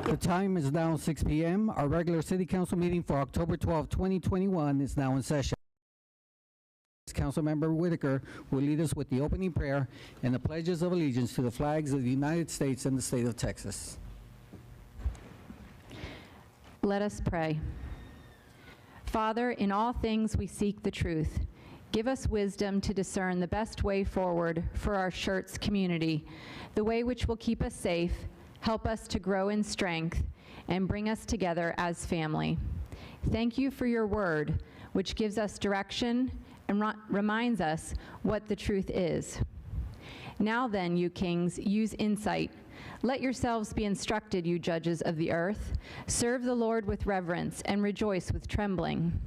The time is now 6 p.m. Our regular City Council meeting for October 12, 2021 is now in session. Councilmember Whitaker will lead us with the opening prayer and the pledges of allegiance to the flags of the United States and the state of Texas. Let us pray. Father, in all things we seek the truth. Give us wisdom to discern the best way forward for our Schertz community, the way which will keep us safe, help us to grow in strength, and bring us together as family. Thank you for your word, which gives us direction and reminds us what the truth is. Now then, you kings, use insight. Let yourselves be instructed, you judges of the earth. Serve the Lord with reverence and rejoice with trembling.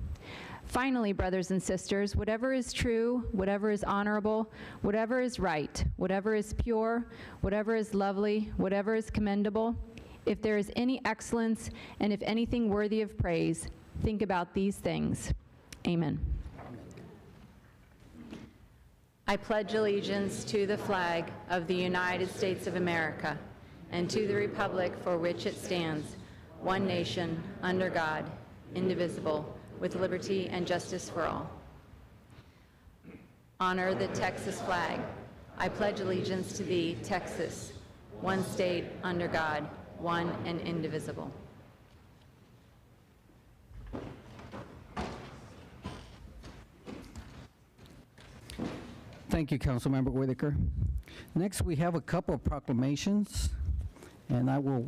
Finally, brothers and sisters, whatever is true, whatever is honorable, whatever is right, whatever is pure, whatever is lovely, whatever is commendable, if there is any excellence and if anything worthy of praise, think about these things. Amen. I pledge allegiance to the flag of the United States of America and to the republic for which it stands, one nation, under God, indivisible, with liberty and justice for all. Honor the Texas flag. I pledge allegiance to thee, Texas, one state, under God, one and indivisible. Thank you, Councilmember Whitaker. Next, we have a couple of proclamations, and I will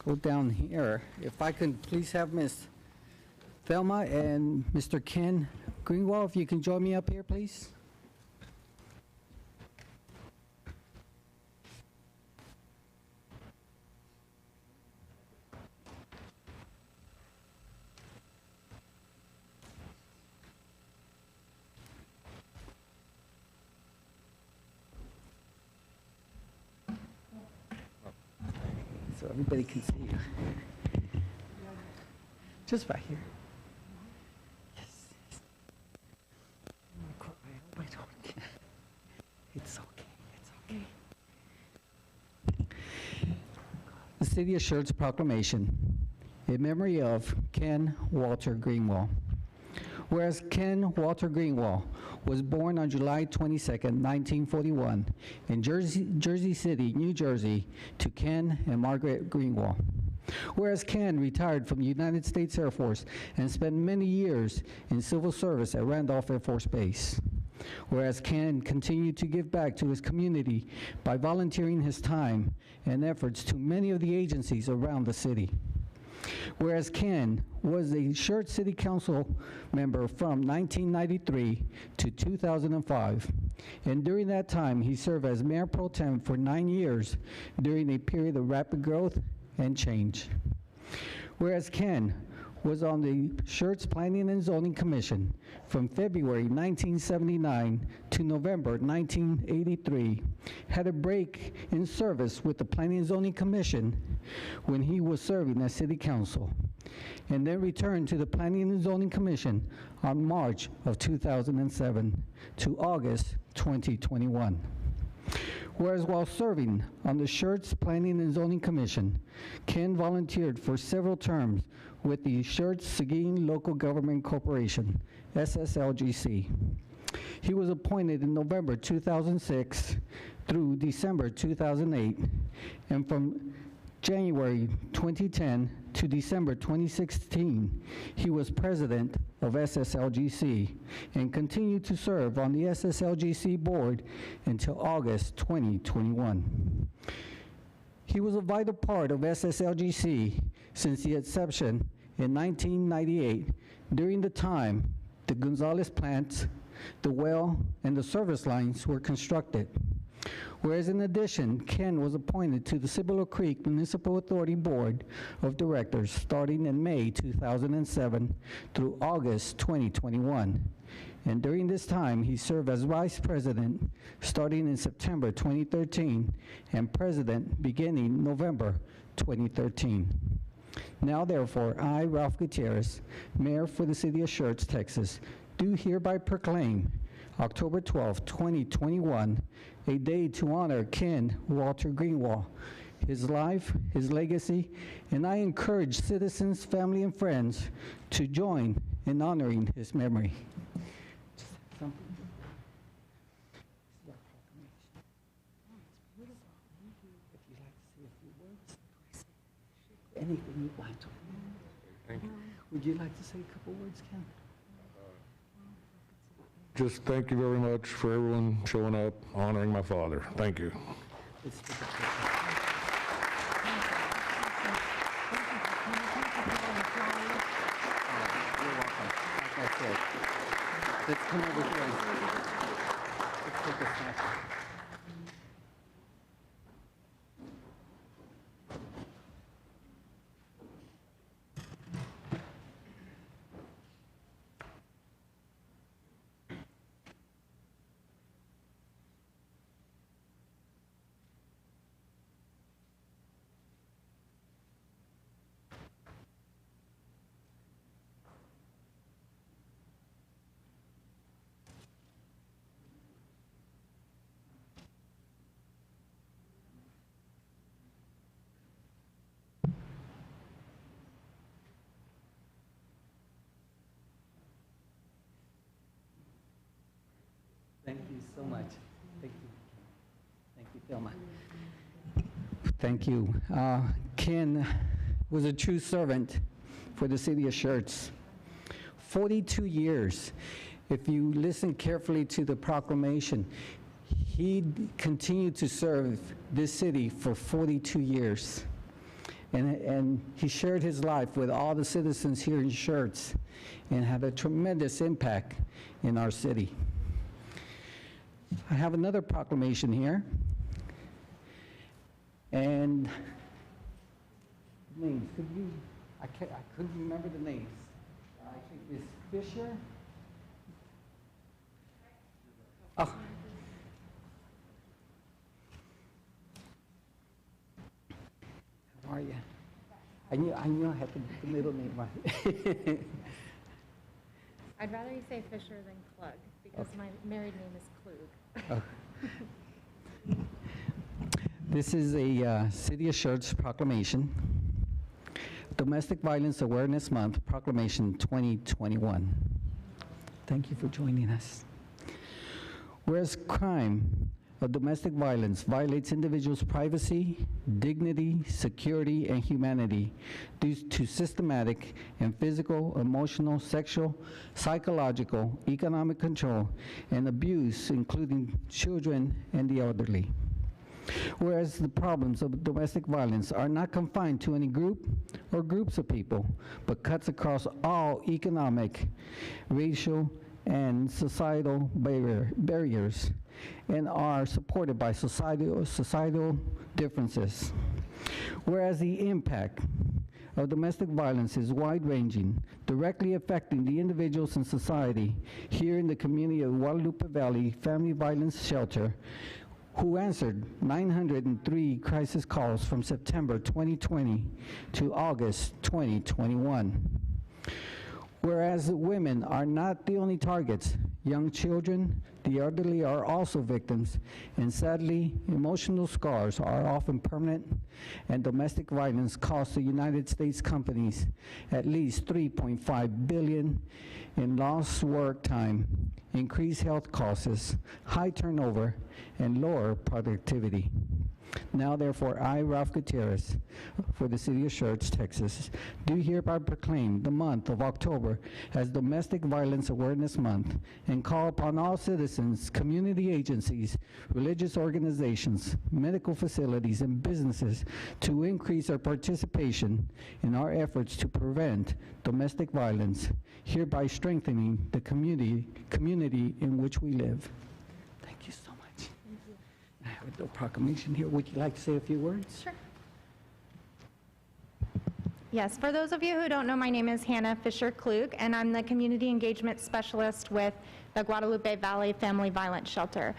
go down here. If I can please have Ms. Thelma and Mr. Ken Greenwald, if you can join me up here, please. So everybody can see you. Just right here. Yes. It's okay. The City of Schertz Proclamation in memory of Ken Walter Greenwald. Whereas Ken Walter Greenwald was born on July 22nd, 1941 in Jersey City, New Jersey, to Ken and Margaret Greenwald. Whereas Ken retired from the United States Air Force and spent many years in civil service at Randolph Air Force Base. Whereas Ken continued to give back to his community by volunteering his time and efforts to many of the agencies around the city. Whereas Ken was a Schertz City Council member from 1993 to 2005, and during that time he served as Mayor Pro Tem for 9 years during a period of rapid growth and change. Whereas Ken was on the Schertz Planning and Zoning Commission from February 1979 to November 1983, had a break in service with the Planning and Zoning Commission when he was serving as City Council, and then returned to the Planning and Zoning Commission on March of 2007 to August 2021. Whereas while serving on the Schertz Planning and Zoning Commission, Ken volunteered for several terms with the Schertz-Seguin Local Government Corporation, SSLGC. He was appointed in November 2006 through December 2008, and from January 2010 to December 2016, he was president of SSLGC and continued to serve on the SSLGC board until August 2021. He was a vital part of SSLGC since the inception in 1998, during the time the Gonzales plants, the well, and the service lines were constructed. Whereas in addition, Ken was appointed to the Cibolo Creek Municipal Authority Board of Directors starting in May 2007 through August 2021. And during this time, he served as Vice President starting in September 2013 and President beginning November 2013. Now therefore, I, Ralph Gutierrez, Mayor for the City of Schertz, Texas, do hereby proclaim October 12, 2021, a day to honor Ken Walter Greenwald, his life, his legacy, and I encourage citizens, family, and friends to join in honoring his memory. Anything you'd like to. Thank you. Would you like to say a couple words, Ken? Just thank you very much for everyone showing up, honoring my father. Thank you. Let's take a picture. You're welcome. Like I said, let's come over here. Let's take a snap. Thank you so much. Thank you. Thank you, Thelma. Thank you. Ken was a true servant for the city of Schertz. 42 years. If you listen carefully to the proclamation, he continued to serve this city for 42 years. And he shared his life with all the citizens here in Schertz and had a tremendous impact in our city. I have another proclamation here. And names, could you, I couldn't remember the names. I think it's Fisher. Oh. How are you? I knew I had the middle name right. I'd rather you say Fisher than Klug, because my married name is Klug. Oh. This is a City of Schertz proclamation. Domestic Violence Awareness Month, Proclamation 2021. Thank you for joining us. Whereas crime of domestic violence violates individuals' privacy, dignity, security, and humanity due to systematic and physical, emotional, sexual, psychological, economic control, and abuse, including children and the elderly. Whereas the problems of domestic violence are not confined to any group or groups of people, but cuts across all economic, racial, and societal barriers, and are supported by societal differences. Whereas the impact of domestic violence is wide-ranging, directly affecting the individuals and society here in the community of Guadalupe Valley Family Violence Shelter, who answered 903 crisis calls from September 2020 to August 2021. Whereas women are not the only targets, young children, the elderly are also victims, and sadly, emotional scars are often permanent, and domestic violence costs the United States companies at least $3.5 billion in lost work time, increased health costs, high turnover, and lower productivity. Now, therefore, I, Ralph Gutierrez, for the City of Schertz, Texas, do hereby proclaim the month of October as Domestic Violence Awareness Month and call upon all citizens, community agencies, religious organizations, medical facilities, and businesses to increase their participation in our efforts to prevent domestic violence, hereby strengthening the community in which we live. Thank you so much. I have a little proclamation here. Would you like to say a few words? Sure. Yes, for those of you who don't know, my name is Hannah Fisher-Klug, and I'm the Community Engagement Specialist with the Guadalupe Valley Family Violence Shelter.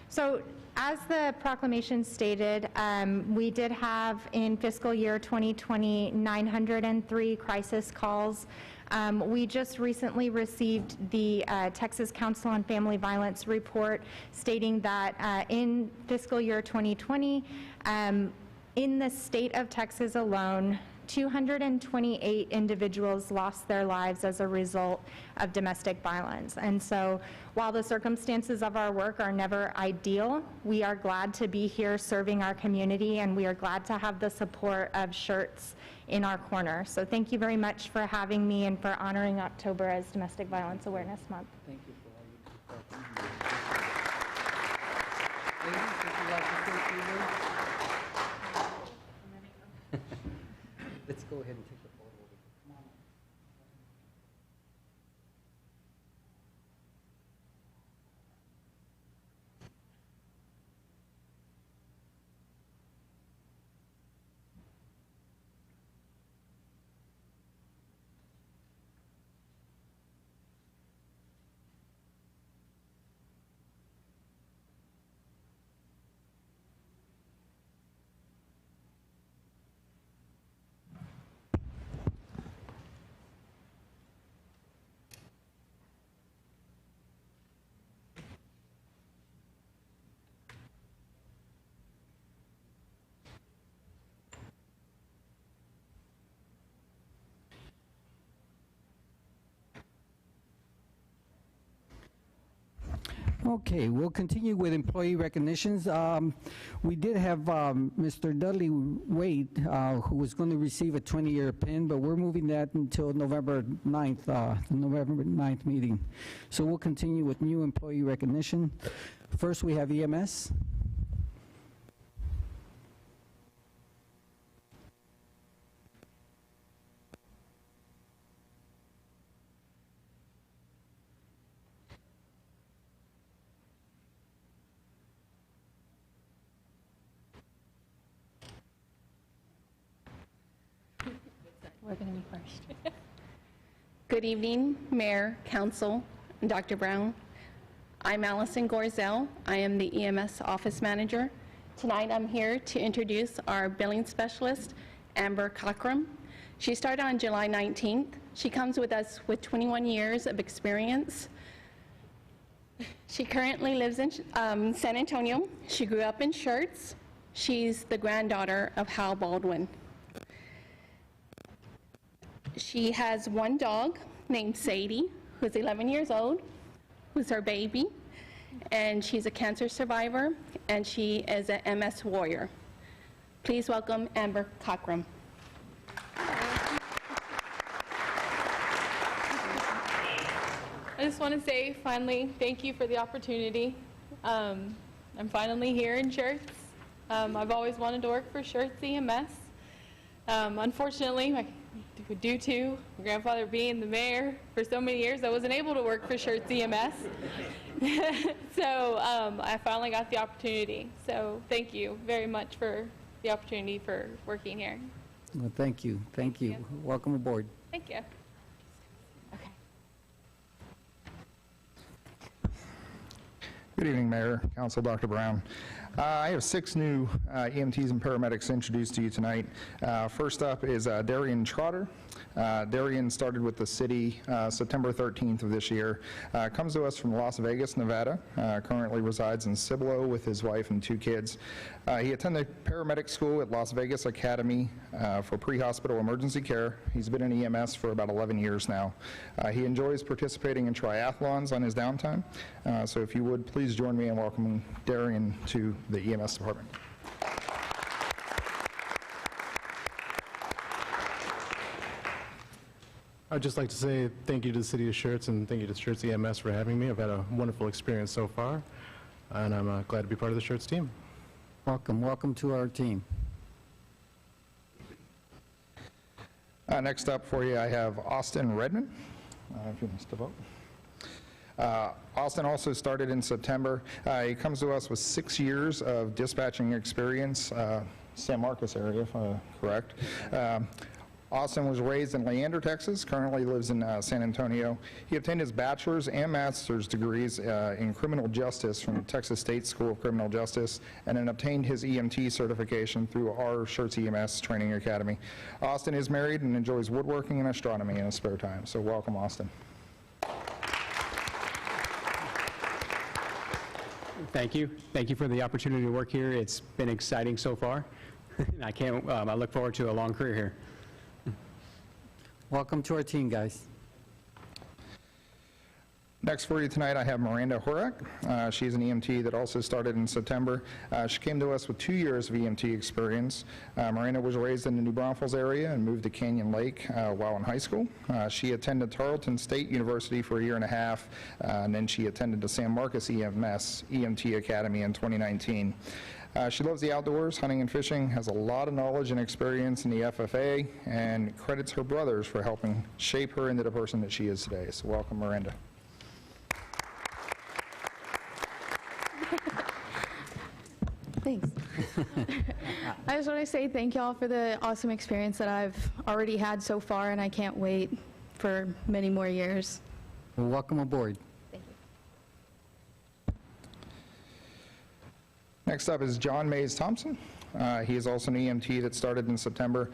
So as the proclamation stated, we did have in fiscal year 2020 903 crisis calls. We just recently received the Texas Council on Family Violence report stating that in fiscal year 2020, in the state of Texas alone, 228 individuals lost their lives as a result of domestic violence. And so while the circumstances of our work are never ideal, we are glad to be here serving our community, and we are glad to have the support of Schertz in our corner. So thank you very much for having me and for honoring October as Domestic Violence Awareness Month. Thank you for all your support. Ladies, would you like to say a few words? Let's go ahead and take the photo. Come on. Okay, we'll continue with employee recognitions. We did have Mr. Dudley Wade, who was going to receive a 20-year pin, but we're moving that until November 9th, the November 9th meeting. So we'll continue with new employee recognition. First, we have EMS. We're going to be first. Good evening, Mayor, Council, and Dr. Brown. I'm Allison Gorzel. I am the EMS Office Manager. Tonight I'm here to introduce our billing specialist, Amber Cockrum. She started on July 19th. She comes with us with 21 years of experience. She currently lives in San Antonio. She grew up in Schertz. She's the granddaughter of Hal Baldwin. She has one dog named Sadie, who's 11 years old, who's her baby, and she's a cancer survivor, and she is an MS warrior. Please welcome Amber Cockrum. I just want to say, finally, thank you for the opportunity. I'm finally here in Schertz. I've always wanted to work for Schertz EMS. Unfortunately, due to my grandfather being the mayor for so many years, I wasn't able to work for Schertz EMS. So I finally got the opportunity. So thank you very much for the opportunity for working here. Well, thank you. Thank you. Welcome aboard. Thank you. Okay. Good evening, Mayor, Council, Dr. Brown. I have 6 new EMTs and paramedics introduced to you tonight. First up is Darien Trotter. Darien started with the city September 13th of this year. Comes to us from Las Vegas, Nevada. Currently resides in Cibolo with his wife and 2 kids. He attended paramedic school at Las Vegas Academy for pre-hospital emergency care. He's been in EMS for about 11 years now. He enjoys participating in triathlons on his downtime. So if you would, please join me in welcoming Darien to the EMS department. I'd just like to say thank you to the City of Schertz and thank you to Schertz EMS for having me. I've had a wonderful experience so far, and I'm glad to be part of the Schertz team. Welcome. Welcome to our team. Next up for you, I have Austin Redmond. If you want to step up. Austin also started in September. He comes to us with 6 years of dispatching experience, San Marcos area, if I'm correct. Austin was raised in Leander, Texas, currently lives in San Antonio. He obtained his bachelor's and master's degrees in criminal justice from Texas State School of Criminal Justice, and then obtained his EMT certification through our Schertz EMS Training Academy. Austin is married and enjoys woodworking and astronomy in his spare time, so welcome, Austin. Thank you. Thank you for the opportunity to work here. It's been exciting so far. I can't, I look forward to a long career here. Welcome to our team, guys. Next for you tonight, I have Miranda Hvac. She's an EMT that also started in September. She came to us with 2 years of EMT experience. Miranda was raised in the New Braunfels area and moved to Canyon Lake while in high school. She attended Tarleton State University for 1.5 years, and then she attended the San Marcos EMT Academy in 2019. She loves the outdoors, hunting and fishing, has a lot of knowledge and experience in the FFA, and credits her brothers for helping shape her into the person that she is today. So welcome, Miranda. Thanks. I just want to say thank y'all for the awesome experience that I've already had so far, and I can't wait for many more years. Well, welcome aboard. Thank you. Next up is John Mays Thompson. He is also an EMT that started in September.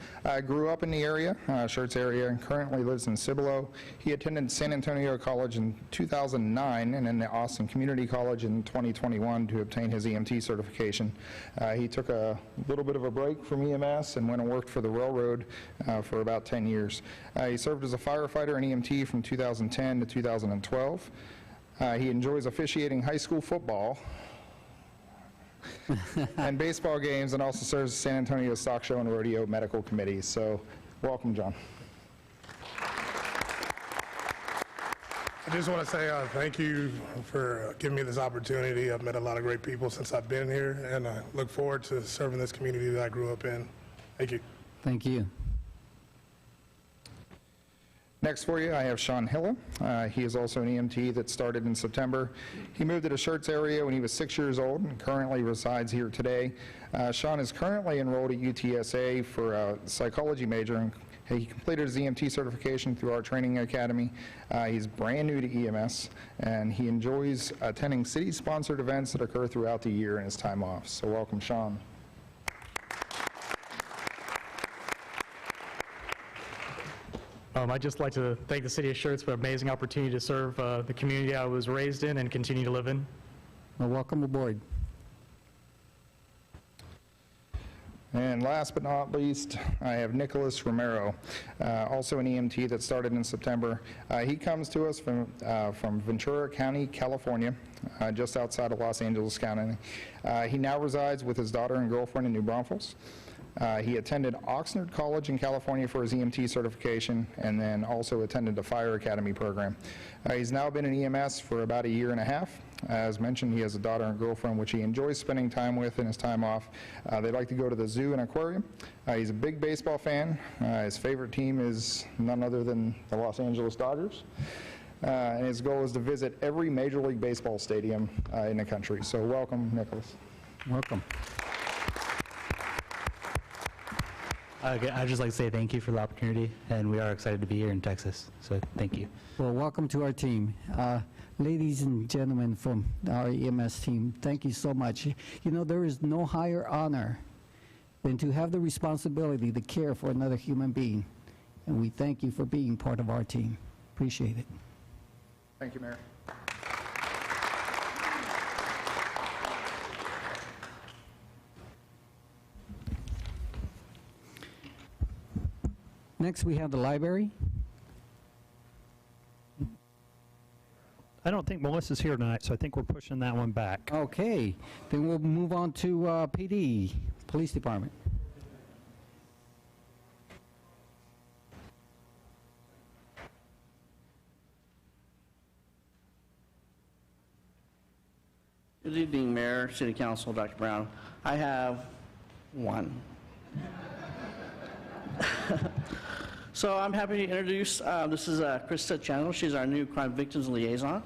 Grew up in the area, Schertz area, and currently lives in Cibolo. He attended San Antonio College in 2009 and then the Austin Community College in 2021 to obtain his EMT certification. He took a little bit of a break from EMS and went and worked for the railroad for about 10 years. He served as a firefighter and EMT from 2010 to 2012. He enjoys officiating high school football and baseball games, and also serves the San Antonio Stock Show and Rodeo Medical Committee. So, welcome, John. I just want to say thank you for giving me this opportunity. I've met a lot of great people since I've been here, and I look forward to serving this community that I grew up in. Thank you. Thank you. Next for you, I have Sean Hilla. He is also an EMT that started in September. He moved to the Schertz area when he was 6 years old and currently resides here today. Sean is currently enrolled at UTSA for a psychology major, and he completed his EMT certification through our training academy. He's brand new to EMS, and he enjoys attending city-sponsored events that occur throughout the year in his time off. So welcome, Sean. I'd just like to thank the City of Schertz for an amazing opportunity to serve the community I was raised in and continue to live in. Well, welcome aboard. And last but not least, I have Nicholas Romero, also an EMT that started in September. He comes to us from Ventura County, California, just outside of Los Angeles County. He now resides with his daughter and girlfriend in New Braunfels. He attended Oxnard College in California for his EMT certification, and then also attended the Fire Academy program. He's now been in EMS for about 1.5 years. As mentioned, he has a daughter and girlfriend, which he enjoys spending time with in his time off. They like to go to the zoo and aquarium. He's a big baseball fan. His favorite team is none other than the Los Angeles Dodgers. And his goal is to visit every Major League Baseball stadium in the country. So welcome, Nicholas. Welcome. I'd just like to say thank you for the opportunity, and we are excited to be here in Texas, so thank you. Well, welcome to our team. Ladies and gentlemen from our EMS team, thank you so much. You know, there is no higher honor than to have the responsibility to care for another human being, and we thank you for being part of our team. Appreciate it. Thank you, Mayor. Next, we have the library. I don't think Melissa's here tonight, so I think we're pushing that one back. Okay, then we'll move on to PD, Police Department. Good evening, Mayor, City Council, Dr. Brown. I have one. So I'm happy to introduce, this is Krista Chandler. She's our new Crime Victims Liaison.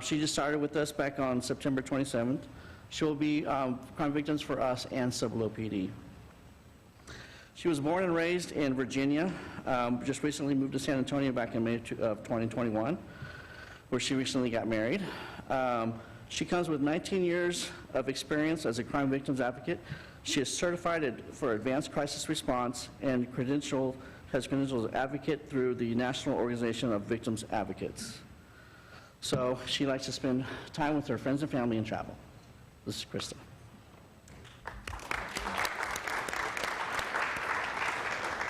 She just started with us back on September 27th. She will be Crime Victims for us and Cibolo PD. She was born and raised in Virginia, just recently moved to San Antonio back in May of 2021, where she recently got married. She comes with 19 years of experience as a crime victims advocate. She is certified for advanced crisis response and has credentials as advocate through the National Organization of Victims Advocates. So she likes to spend time with her friends and family and travel. This is Krista.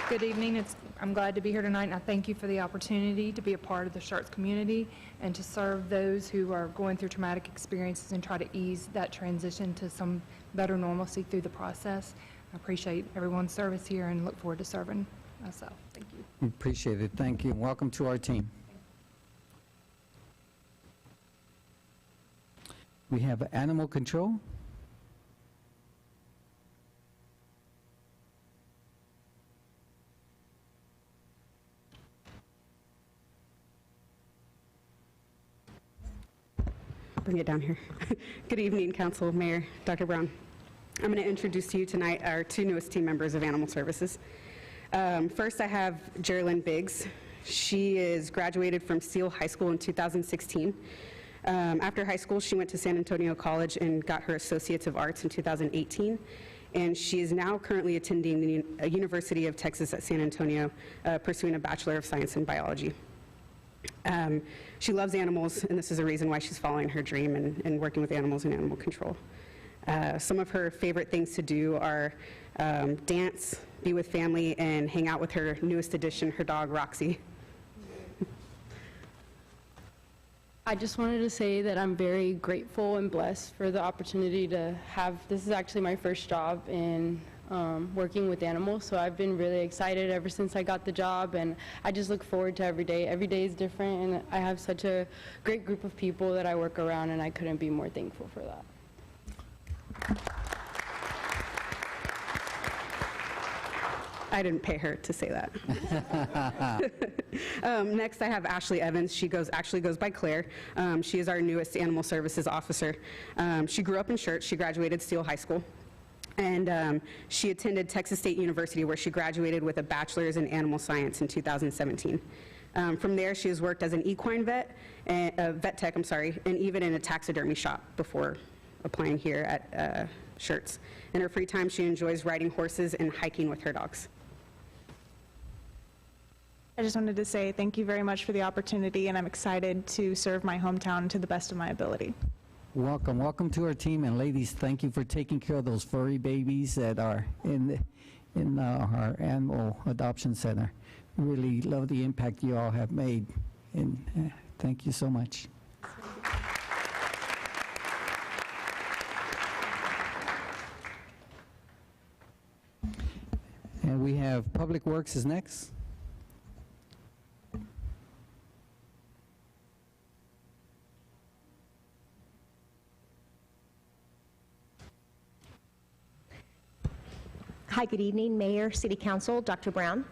Good evening. I'm glad to be here tonight, and I thank you for the opportunity to be a part of the Schertz community and to serve those who are going through traumatic experiences and try to ease that transition to some better normalcy through the process. I appreciate everyone's service here and look forward to serving myself. Thank you. We appreciate it. Thank you. Welcome to our team. We have animal control. Bring it down here. Good evening, Council, Mayor, Dr. Brown. I'm going to introduce to you tonight our two newest team members of Animal Services. First, I have Geraldine Biggs. She is graduated from Seal High School in 2016. After high school, she went to San Antonio College and got her Associates of Arts in 2018. And she is now currently attending the University of Texas at San Antonio, pursuing a Bachelor of Science in Biology. She loves animals, and this is a reason why she's following her dream and working with animals and animal control. Some of her favorite things to do are dance, be with family, and hang out with her newest addition, her dog, Roxy. I just wanted to say that I'm very grateful and blessed for the opportunity to have, this is actually my first job in working with animals, so I've been really excited ever since I got the job, and I just look forward to every day. Every day is different, and I have such a great group of people that I work around, and I couldn't be more thankful for that. I didn't pay her to say that. Next, I have Ashley Evans. She actually goes by Claire. She is our newest Animal Services officer. She grew up in Schertz. She graduated Steele High School. And she attended Texas State University, where she graduated with a bachelor's in animal science in 2017. From there, she has worked as an equine vet, vet tech, and even in a taxidermy shop before applying here at Schertz. In her free time, she enjoys riding horses and hiking with her dogs. I just wanted to say thank you very much for the opportunity, and I'm excited to serve my hometown to the best of my ability. Welcome. Welcome to our team. And ladies, thank you for taking care of those furry babies that are in our animal adoption center. Really love the impact you all have made, and thank you so much. And we have Public Works is next. Hi, good evening, Mayor, City Council, Dr. Brown.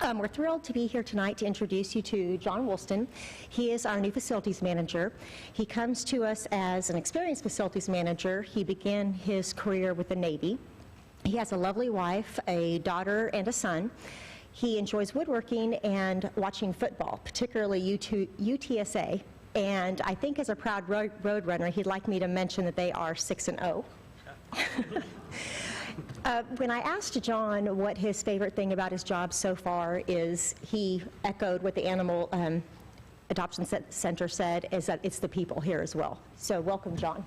We're thrilled to be here tonight to introduce you to John Woolston. He is our new facilities manager. He comes to us as an experienced facilities manager. He began his career with the Navy. He has a lovely wife, a daughter, and a son. He enjoys woodworking and watching football, particularly UTSA. And I think as a proud road runner, he'd like me to mention that they are 6-0. When I asked John what his favorite thing about his job so far is, he echoed what the Animal Adoption Center said, is that it's the people here as well. So welcome, John.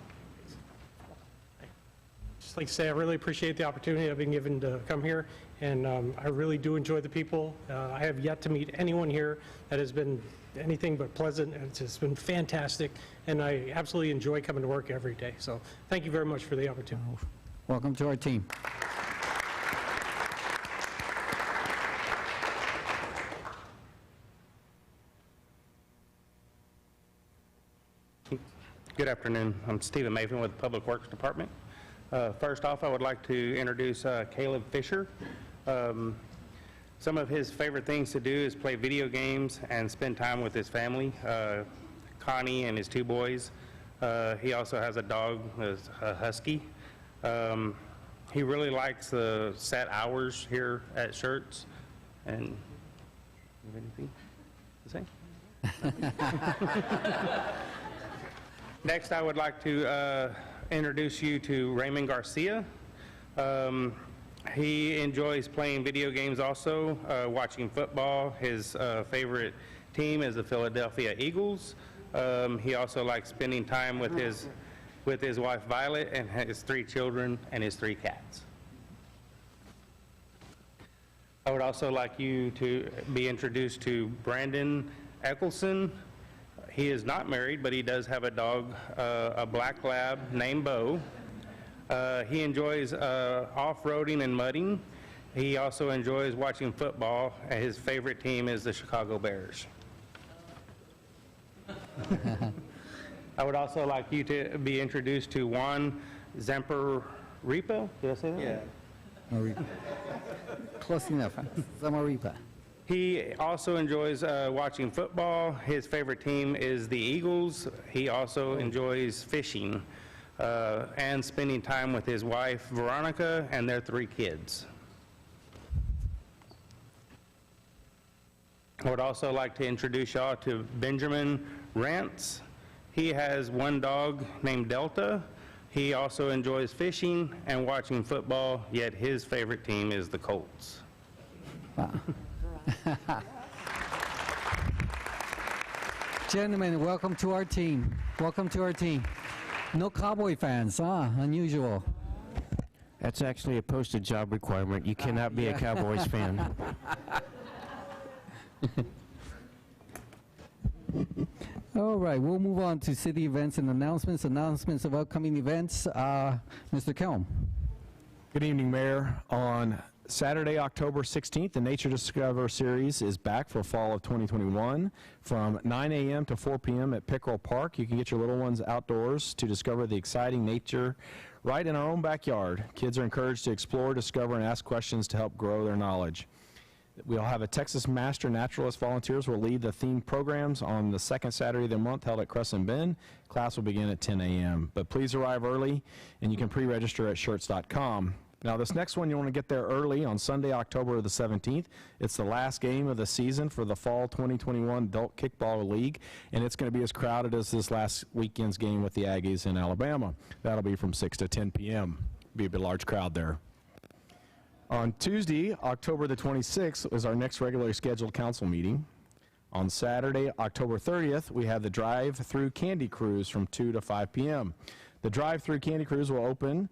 Just like to say, I really appreciate the opportunity I've been given to come here, and I really do enjoy the people. I have yet to meet anyone here that has been anything but pleasant. It's just been fantastic, and I absolutely enjoy coming to work every day. So thank you very much for the opportunity. Welcome to our team. Good afternoon. I'm Stephen Maven with the Public Works Department. First off, I would like to introduce Caleb Fisher. Some of his favorite things to do is play video games and spend time with his family, Connie and his two boys. He also has a dog, a husky. He really likes the set hours here at Schertz. And you have anything to say? Next, I would like to introduce you to Raymond Garcia. He enjoys playing video games also, watching football. His favorite team is the Philadelphia Eagles. He also likes spending time with his wife Violet and his 3 children and his 3 cats. I would also like you to be introduced to Brandon Eccleston. He is not married, but he does have a dog, a black lab named Bo. He enjoys off-roading and mudding. He also enjoys watching football, and his favorite team is the Chicago Bears. I would also like you to be introduced to Juan Zamparipa. Did I say that? Yeah. Close enough. Zamaripa. He also enjoys watching football. His favorite team is the Eagles. He also enjoys fishing and spending time with his wife, Veronica, and their 3 kids. I would also like to introduce y'all to Benjamin Rantz. He has 1 dog named Delta. He also enjoys fishing and watching football, yet his favorite team is the Colts. Wow. Gentlemen, welcome to our team. Welcome to our team. No Cowboy fans, huh? Unusual. That's actually a posted job requirement. You cannot be a Cowboys fan. All right, we'll move on to city events and announcements. Announcements of upcoming events. Mr. Kelm. Good evening, Mayor. On Saturday, October 16th, the Nature Discover series is back for fall of 2021 from 9 a.m. to 4 p.m. at Pickerel Park. You can get your little ones outdoors to discover the exciting nature right in our own backyard. Kids are encouraged to explore, discover, and ask questions to help grow their knowledge. We'll have a Texas Master Naturalist volunteers will lead the themed programs on the second Saturday of the month held at Crescent Bend. Class will begin at 10 a.m. But please arrive early, and you can pre-register at Schertz.com. Now, this next one, you want to get there early on Sunday, October the 17th. It's the last game of the season for the Fall 2021 Adult Kickball League, and it's going to be as crowded as this last weekend's game with the Aggies in Alabama. That'll be from 6 to 10 p.m. Be a large crowd there. On Tuesday, October the 26th, is our next regularly scheduled council meeting. On Saturday, October 30th, we have the drive-through candy cruise from 2 to 5 p.m. The drive-through candy cruise will open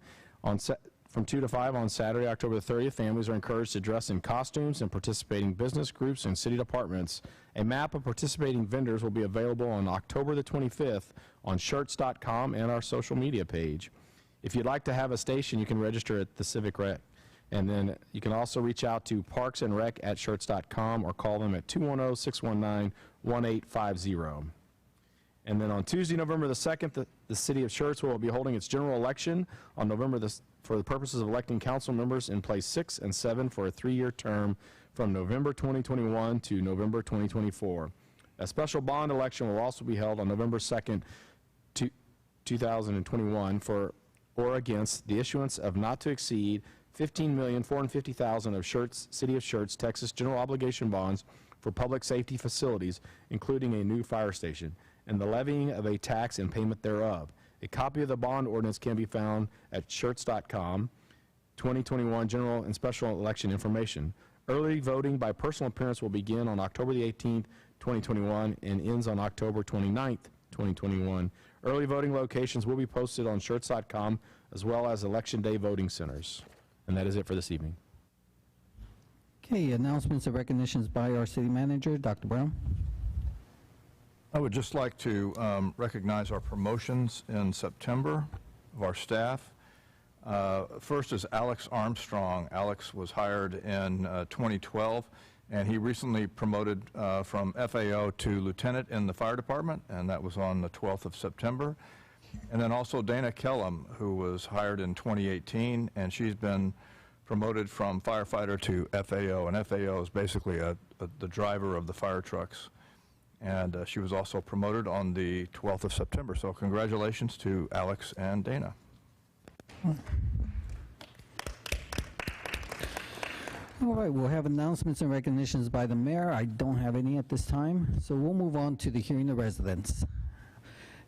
from 2 to 5 on Saturday, October the 30th. Families are encouraged to dress in costumes and participating business groups and city departments. A map of participating vendors will be available on October the 25th on Schertz.com and our social media page. If you'd like to have a station, you can register at the Civic Rec. And then you can also reach out to parksandrec@Schertz.com or call them at 210-619-1850. And then on Tuesday, November the 2nd, the city of Schertz will be holding its general election on for the purposes of electing council members in place 6 and 7 for a 3-year term from November 2021 to November 2024. A special bond election will also be held on November 2nd, 2021 for or against the issuance of not to exceed $15,450,000 of City of Schertz, Texas general obligation bonds for public safety facilities, including a new fire station, and the levying of a tax and payment thereof. A copy of the bond ordinance can be found at Schertz.com, 2021 general and special election information. Early voting by personal appearance will begin on October the 18th, 2021, and ends on October 29th, 2021. Early voting locations will be posted on Schertz.com as well as election day voting centers. And that is it for this evening. Okay, announcements and recognitions by our city manager, Dr. Brown. I would just like to recognize our promotions in September of our staff. First is Alex Armstrong. Alex was hired in 2012, and he recently promoted from FAO to lieutenant in the fire department, and that was on the 12th of September. And then also Dana Kellum, who was hired in 2018, and she's been promoted from firefighter to FAO, and FAO is basically the driver of the fire trucks. And she was also promoted on the 12th of September. So congratulations to Alex and Dana. All right, we'll have announcements and recognitions by the mayor. I don't have any at this time, so we'll move on to the hearing of residents.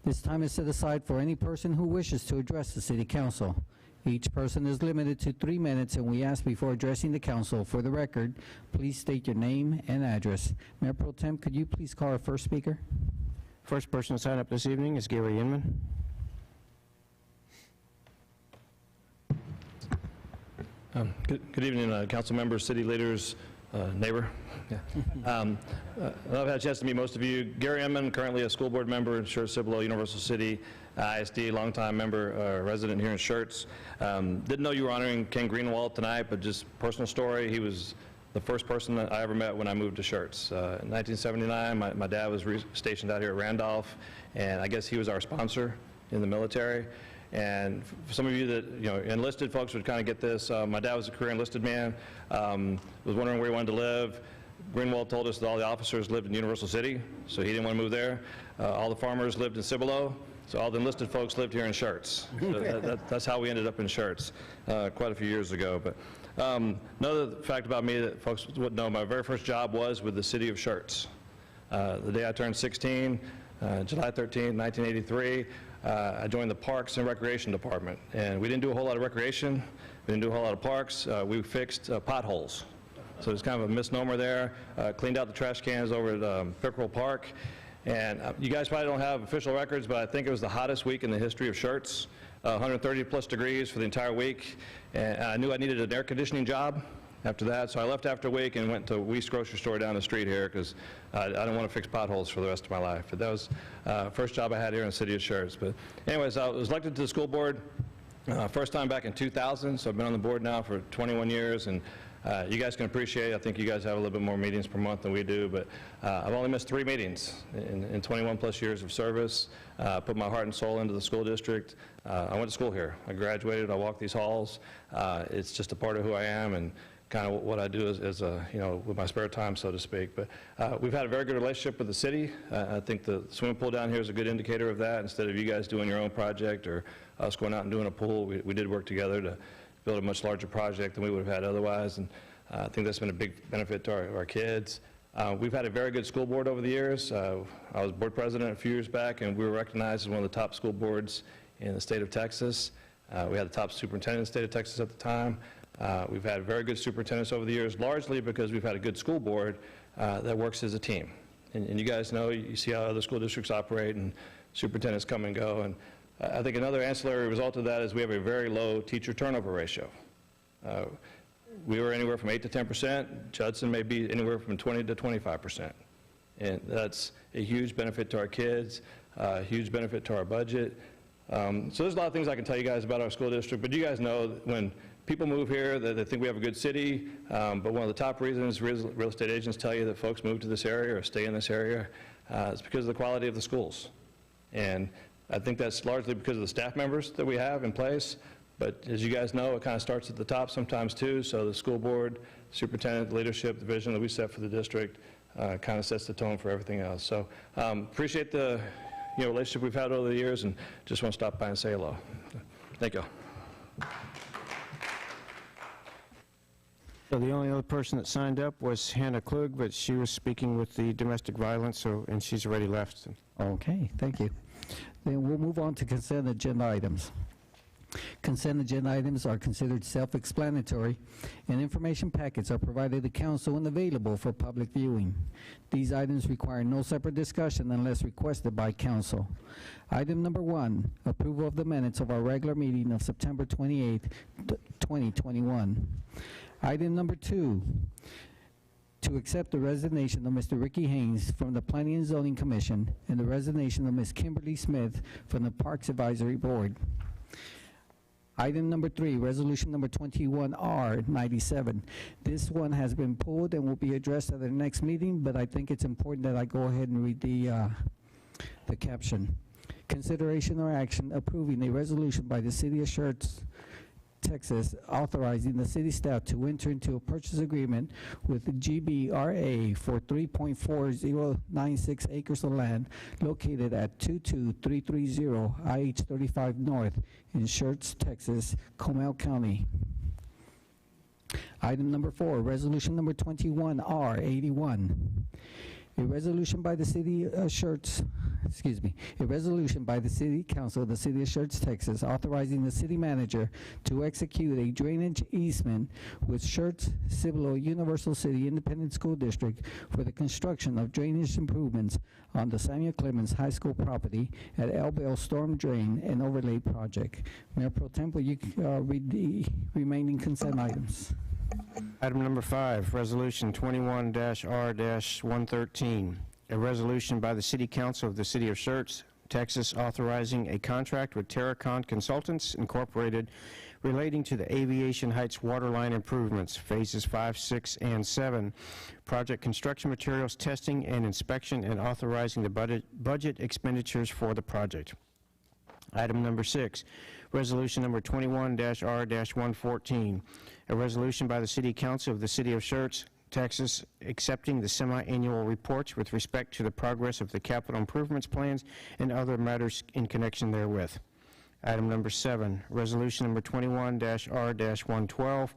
This time is set aside for any person who wishes to address the city council. Each person is limited to 3 minutes, and we ask before addressing the council, for the record, please state your name and address. Mayor Pro Tem, could you please call our first speaker? First person to sign up this evening is Gary Inman. Good evening, council members, city leaders, neighbor. Yeah. I've had a chance to meet most of you. Gary Emmon, currently a school board member in Schertz, Cibolo, Universal City, ISD, longtime member, resident here in Schertz. Didn't know you were honoring Ken Greenwald tonight, but just personal story. He was the first person that I ever met when I moved to Schertz. In 1979, my dad was stationed out here at Randolph, and I guess he was our sponsor in the military. And for some of you that, enlisted folks would kind of get this. My dad was a career enlisted man, was wondering where he wanted to live. Greenwald told us that all the officers lived in Universal City, so he didn't want to move there. All the farmers lived in Cibolo, so all the enlisted folks lived here in Schertz. So that's how we ended up in Schertz quite a few years ago. But another fact about me that folks wouldn't know, my very first job was with the city of Schertz. The day I turned 16, July 13, 1983, I joined the Parks and Recreation Department. And we didn't do a whole lot of recreation. We didn't do a whole lot of parks. We fixed potholes. So there's kind of a misnomer there. Cleaned out the trash cans over at Pickerel Park. And you guys probably don't have official records, but I think it was the hottest week in the history of Schertz. 130 plus degrees for the entire week. And I knew I needed an air conditioning job after that, so I left after a week and went to Hvac grocery store down the street here because I didn't want to fix potholes for the rest of my life. But that was the first job I had here in the city of Schertz. But anyways, I was elected to the school board first time back in 2000, so I've been on the board now for 21 years. And you guys can appreciate, I think you guys have a little bit more meetings per month than we do, but I've only missed 3 meetings in 21 plus years of service. Put my heart and soul into the school district. I went to school here. I graduated, I walked these halls. It's just a part of who I am and kind of what I do is with my spare time, so to speak. But we've had a very good relationship with the city. I think the swimming pool down here is a good indicator of that. Instead of you guys doing your own project or us going out and doing a pool, we did work together to build a much larger project than we would have had otherwise, and I think that's been a big benefit to our kids. We've had a very good school board over the years. I was board president a few years back, and we were recognized as one of the top school boards in the state of Texas. We had the top superintendent in the state of Texas at the time. We've had very good superintendents over the years, largely because we've had a good school board that works as a team. And you guys know, you see how other school districts operate, and superintendents come and go. And I think another ancillary result of that is we have a very low teacher turnover ratio. We were anywhere from 8 to 10%. Judson may be anywhere from 20 to 25%. And that's a huge benefit to our kids, a huge benefit to our budget. So there's a lot of things I can tell you guys about our school district, but you guys know that when people move here, they think we have a good city, but one of the top reasons real estate agents tell you that folks move to this area or stay in this area is because of the quality of the schools. And I think that's largely because of the staff members that we have in place, but as you guys know, it kind of starts at the top sometimes too, so the school board, superintendent, leadership, the vision that we set for the district kind of sets the tone for everything else. So appreciate the relationship we've had over the years, and just want to stop by and say hello. Thank you. So the only other person that signed up was Hannah Klug, but she was speaking with the domestic violence, and she's already left. Okay, thank you. Then we'll move on to consent agenda items. Consent agenda items are considered self-explanatory, and information packets are provided to council and available for public viewing. These items require no separate discussion unless requested by council. Item number 1, approval of the minutes of our regular meeting of September 28, 2021. Item number 2, to accept the resignation of Mr. Ricky Haynes from the Planning and Zoning Commission and the resignation of Ms. Kimberly Smith from the Parks Advisory Board. Item number 3, resolution number 21R97. This one has been pulled and will be addressed at the next meeting, but I think it's important that I go ahead and read the caption. Consideration or action approving a resolution by the City of Schertz, Texas, authorizing the city staff to enter into a purchase agreement with the GBRA for 3.4096 acres of land located at 22330 IH-35 North in Schertz, Texas, Comal County. Item number 4, resolution number 21R81. A resolution by the City of Schertz, a resolution by the City Council of the City of Schertz, Texas, authorizing the city manager to execute a drainage easement with Schertz Cibolo Universal City Independent School District for the construction of drainage improvements on the Samuel Clemens High School property at El Bell Storm Drain and Overlay Project. Mayor Pro Tem, will you read the remaining consent items? Item number 5, Resolution 21-R-113, a resolution by the City Council of the City of Schertz, Texas, authorizing a contract with Terracon Consultants Incorporated relating to the Aviation Heights waterline improvements, phases 5, 6, and 7, project construction materials testing and inspection, and authorizing the budget expenditures for the project. Item number 6, Resolution number 21-R-114, a resolution by the City Council of the City of Schertz, Texas, accepting the semi-annual reports with respect to the progress of the capital improvements plans and other matters in connection therewith. Item number 7, Resolution number 21-R-112,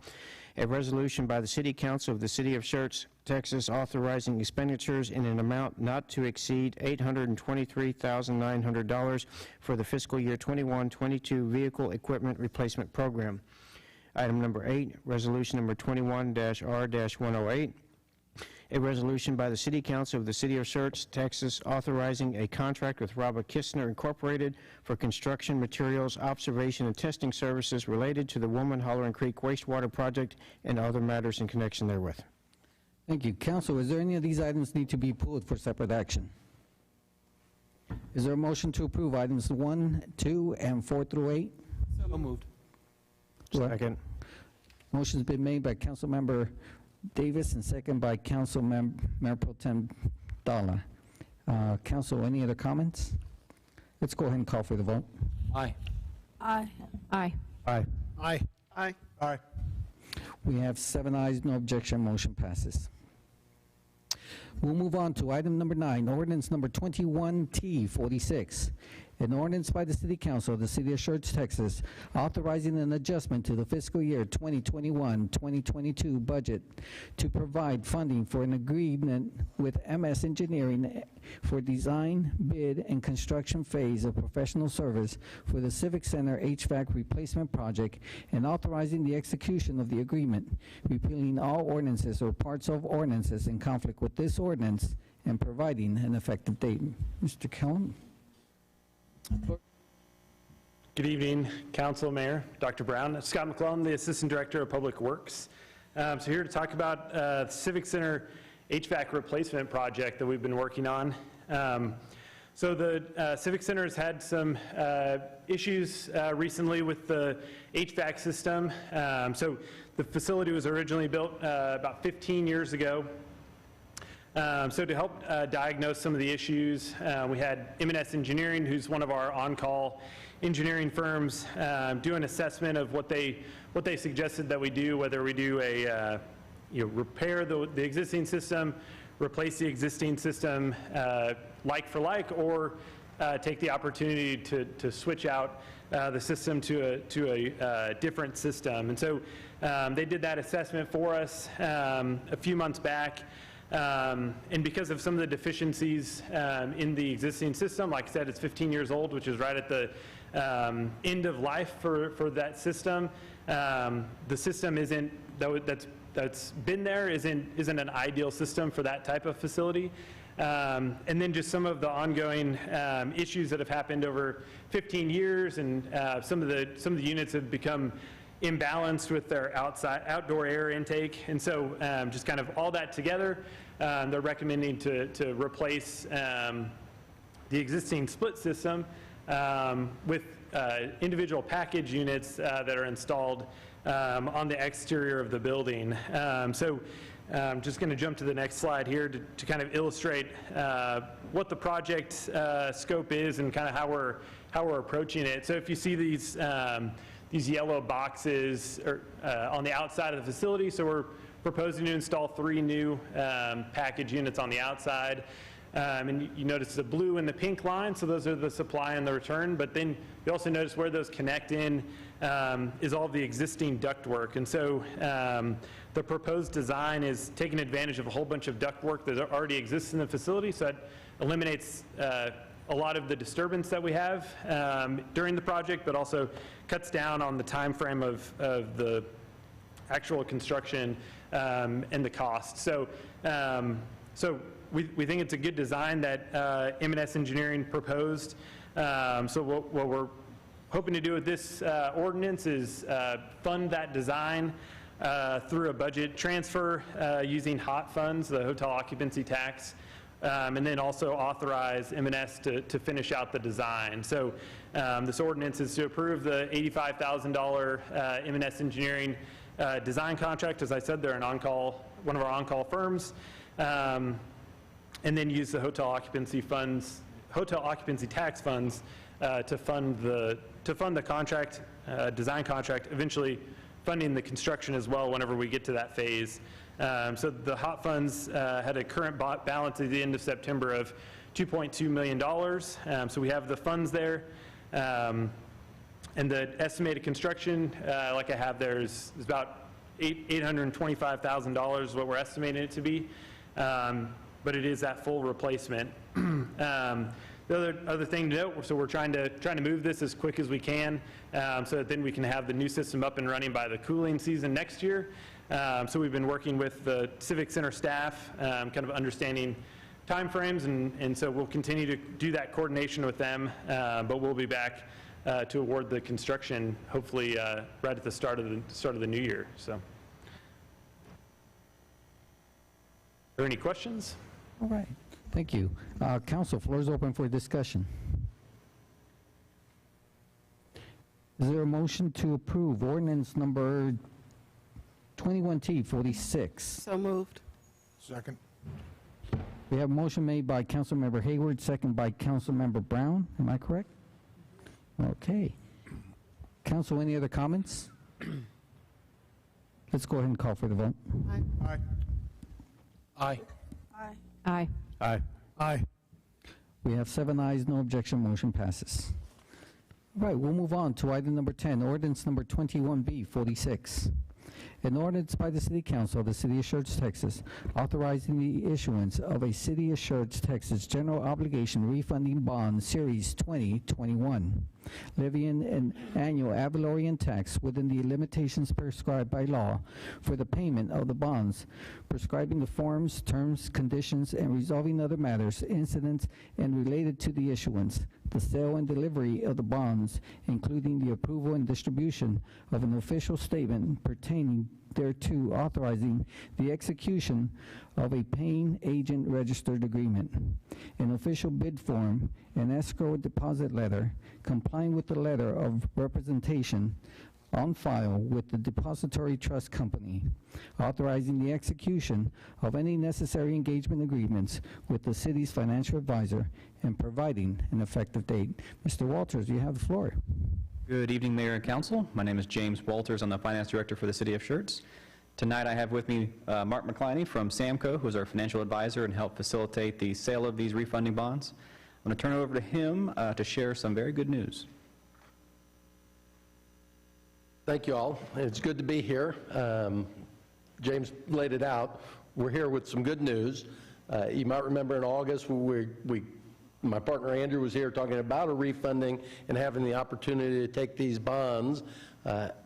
a resolution by the City Council of the City of Schertz, Texas, authorizing expenditures in an amount not to exceed $823,900 for the fiscal year 21-22 vehicle equipment replacement program. Item number 8, Resolution number 21-R-108, a resolution by the City Council of the City of Schertz, Texas, authorizing a contract with Robert Kistner Incorporated for construction materials, observation, and testing services related to the Woman Hollering Creek wastewater project and other matters in connection therewith. Thank you. Council, is there any of these items need to be pulled for separate action? Is there a motion to approve items 1, 2, and 4 through 8? So moved. Second. Motion's been made by Councilmember Davis and second by Councilmember Pro Tem Dalla. Council, any other comments? Let's go ahead and call for the vote. Aye. Aye. Aye. Aye. Aye. Aye. Aye. We have 7 ayes, no objection, motion passes. We'll move on to item number 9, ordinance number 21T46. An ordinance by the City Council of the City of Schertz, Texas, authorizing an adjustment to the fiscal year 2021-2022 budget to provide funding for an agreement with MS Engineering for design, bid, and construction phase of professional service for the Civic Center HVAC replacement project, and authorizing the execution of the agreement, repealing all ordinances or parts of ordinances in conflict with this ordinance, and providing an effective date. Mr. Kellum? Good evening, Council, Mayor, Dr. Brown. Scott McClellan, the Assistant Director of Public Works. So here to talk about the Civic Center HVAC replacement project that we've been working on. So the Civic Center has had some issues recently with the HVAC system. So the facility was originally built about 15 years ago. So to help diagnose some of the issues, we had M&S Engineering, who's one of our on-call engineering firms, do an assessment of what they suggested that we do, whether we do a repair the existing system, replace the existing system like for like, or take the opportunity to switch out the system to a different system. And so they did that assessment for us a few months back. And because of some of the deficiencies in the existing system, like I said, it's 15 years old, which is right at the end of life for that system. The system that's been there isn't an ideal system for that type of facility. And then just some of the ongoing issues that have happened over 15 years, and some of the units have become imbalanced with their outdoor air intake. And so just kind of all that together, they're recommending to replace the existing split system with individual package units that are installed on the exterior of the building. So I'm just going to jump to the next slide here to kind of illustrate what the project scope is and kind of how we're approaching it. So if you see these yellow boxes on the outside of the facility, so we're proposing to install 3 new package units on the outside. And you notice the blue and the pink line, so those are the supply and the return. But then you also notice where those connect in is all the existing ductwork. And so the proposed design is taking advantage of a whole bunch of ductwork that already exists in the facility, so it eliminates a lot of the disturbance that we have during the project, but also cuts down on the time frame of the actual construction and the cost. So, we think it's a good design that M&S Engineering proposed. So what we're hoping to do with this ordinance is fund that design through a budget transfer using HOT funds, the hotel occupancy tax, and then also authorize M&S to finish out the design. So this ordinance is to approve the $85,000 M&S engineering design contract. As I said, they're one of our on-call firms, and then use the hotel occupancy tax funds to fund the contract, design contract, eventually funding the construction as well whenever we get to that phase. So the HOT funds had a current balance at the end of September of $2.2 million. So we have the funds there. And the estimated construction, like I have there, is about $825,000 is what we're estimating it to be. But it is that full replacement. The other thing to note, so we're trying to move this as quick as we can, so that then we can have the new system up and running by the cooling season next year. So we've been working with the Civic Center staff, kind of understanding timeframes, and so we'll continue to do that coordination with them, but we'll be back to award the construction hopefully right at the start of the new year. So, are there any questions? All right, thank you. Council, floor is open for discussion. Is there a motion to approve ordinance number 21T46? So moved. Second. We have a motion made by Councilmember Hayward, second by Councilmember Brown. Am I correct? Okay. Council, any other comments? Let's go ahead and call for the vote. Aye. Aye. Aye. Aye. Aye. Aye. We have 7 ayes, no objection, motion passes. All right, we'll move on to item number 10, ordinance number 21B46. An ordinance by the City Council of the City of Schertz, Texas, authorizing the issuance of a City of Schertz, Texas general obligation refunding bond series 2021, levying an annual ad valorem tax within the limitations prescribed by law for the payment of the bonds, prescribing the forms, terms, conditions, and resolving other matters, incidents, and related to the issuance, the sale and delivery of the bonds, including the approval and distribution of an official statement pertaining thereto, authorizing the execution of a paying agent registered agreement, an official bid form, an escrow deposit letter, complying with the letter of representation on file with the depository trust company, authorizing the execution of any necessary engagement agreements with the city's financial advisor, and providing an effective date. Mr. Walters, you have the floor. Good evening, Mayor and Council. My name is James Walters. I'm the Finance Director for the City of Schertz. Tonight I have with me Mark McCliney from Samco, who is our financial advisor and helped facilitate the sale of these refunding bonds. I'm going to turn it over to him to share some very good news. Thank you all. It's good to be here. James laid it out. We're here with some good news. You might remember in August, my partner Andrew was here talking about a refunding and having the opportunity to take these bonds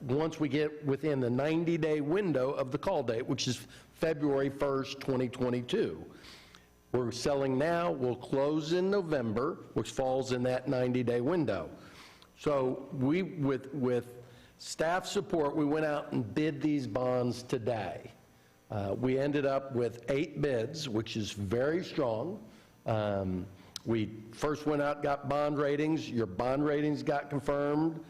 once we get within the 90-day window of the call date, which is February 1st, 2022. We're selling now, we'll close in November, which falls in that 90-day window. So we, with staff support, we went out and bid these bonds today. We ended up with 8 bids, which is very strong. We first went out, got bond ratings. Your bond ratings got confirmed.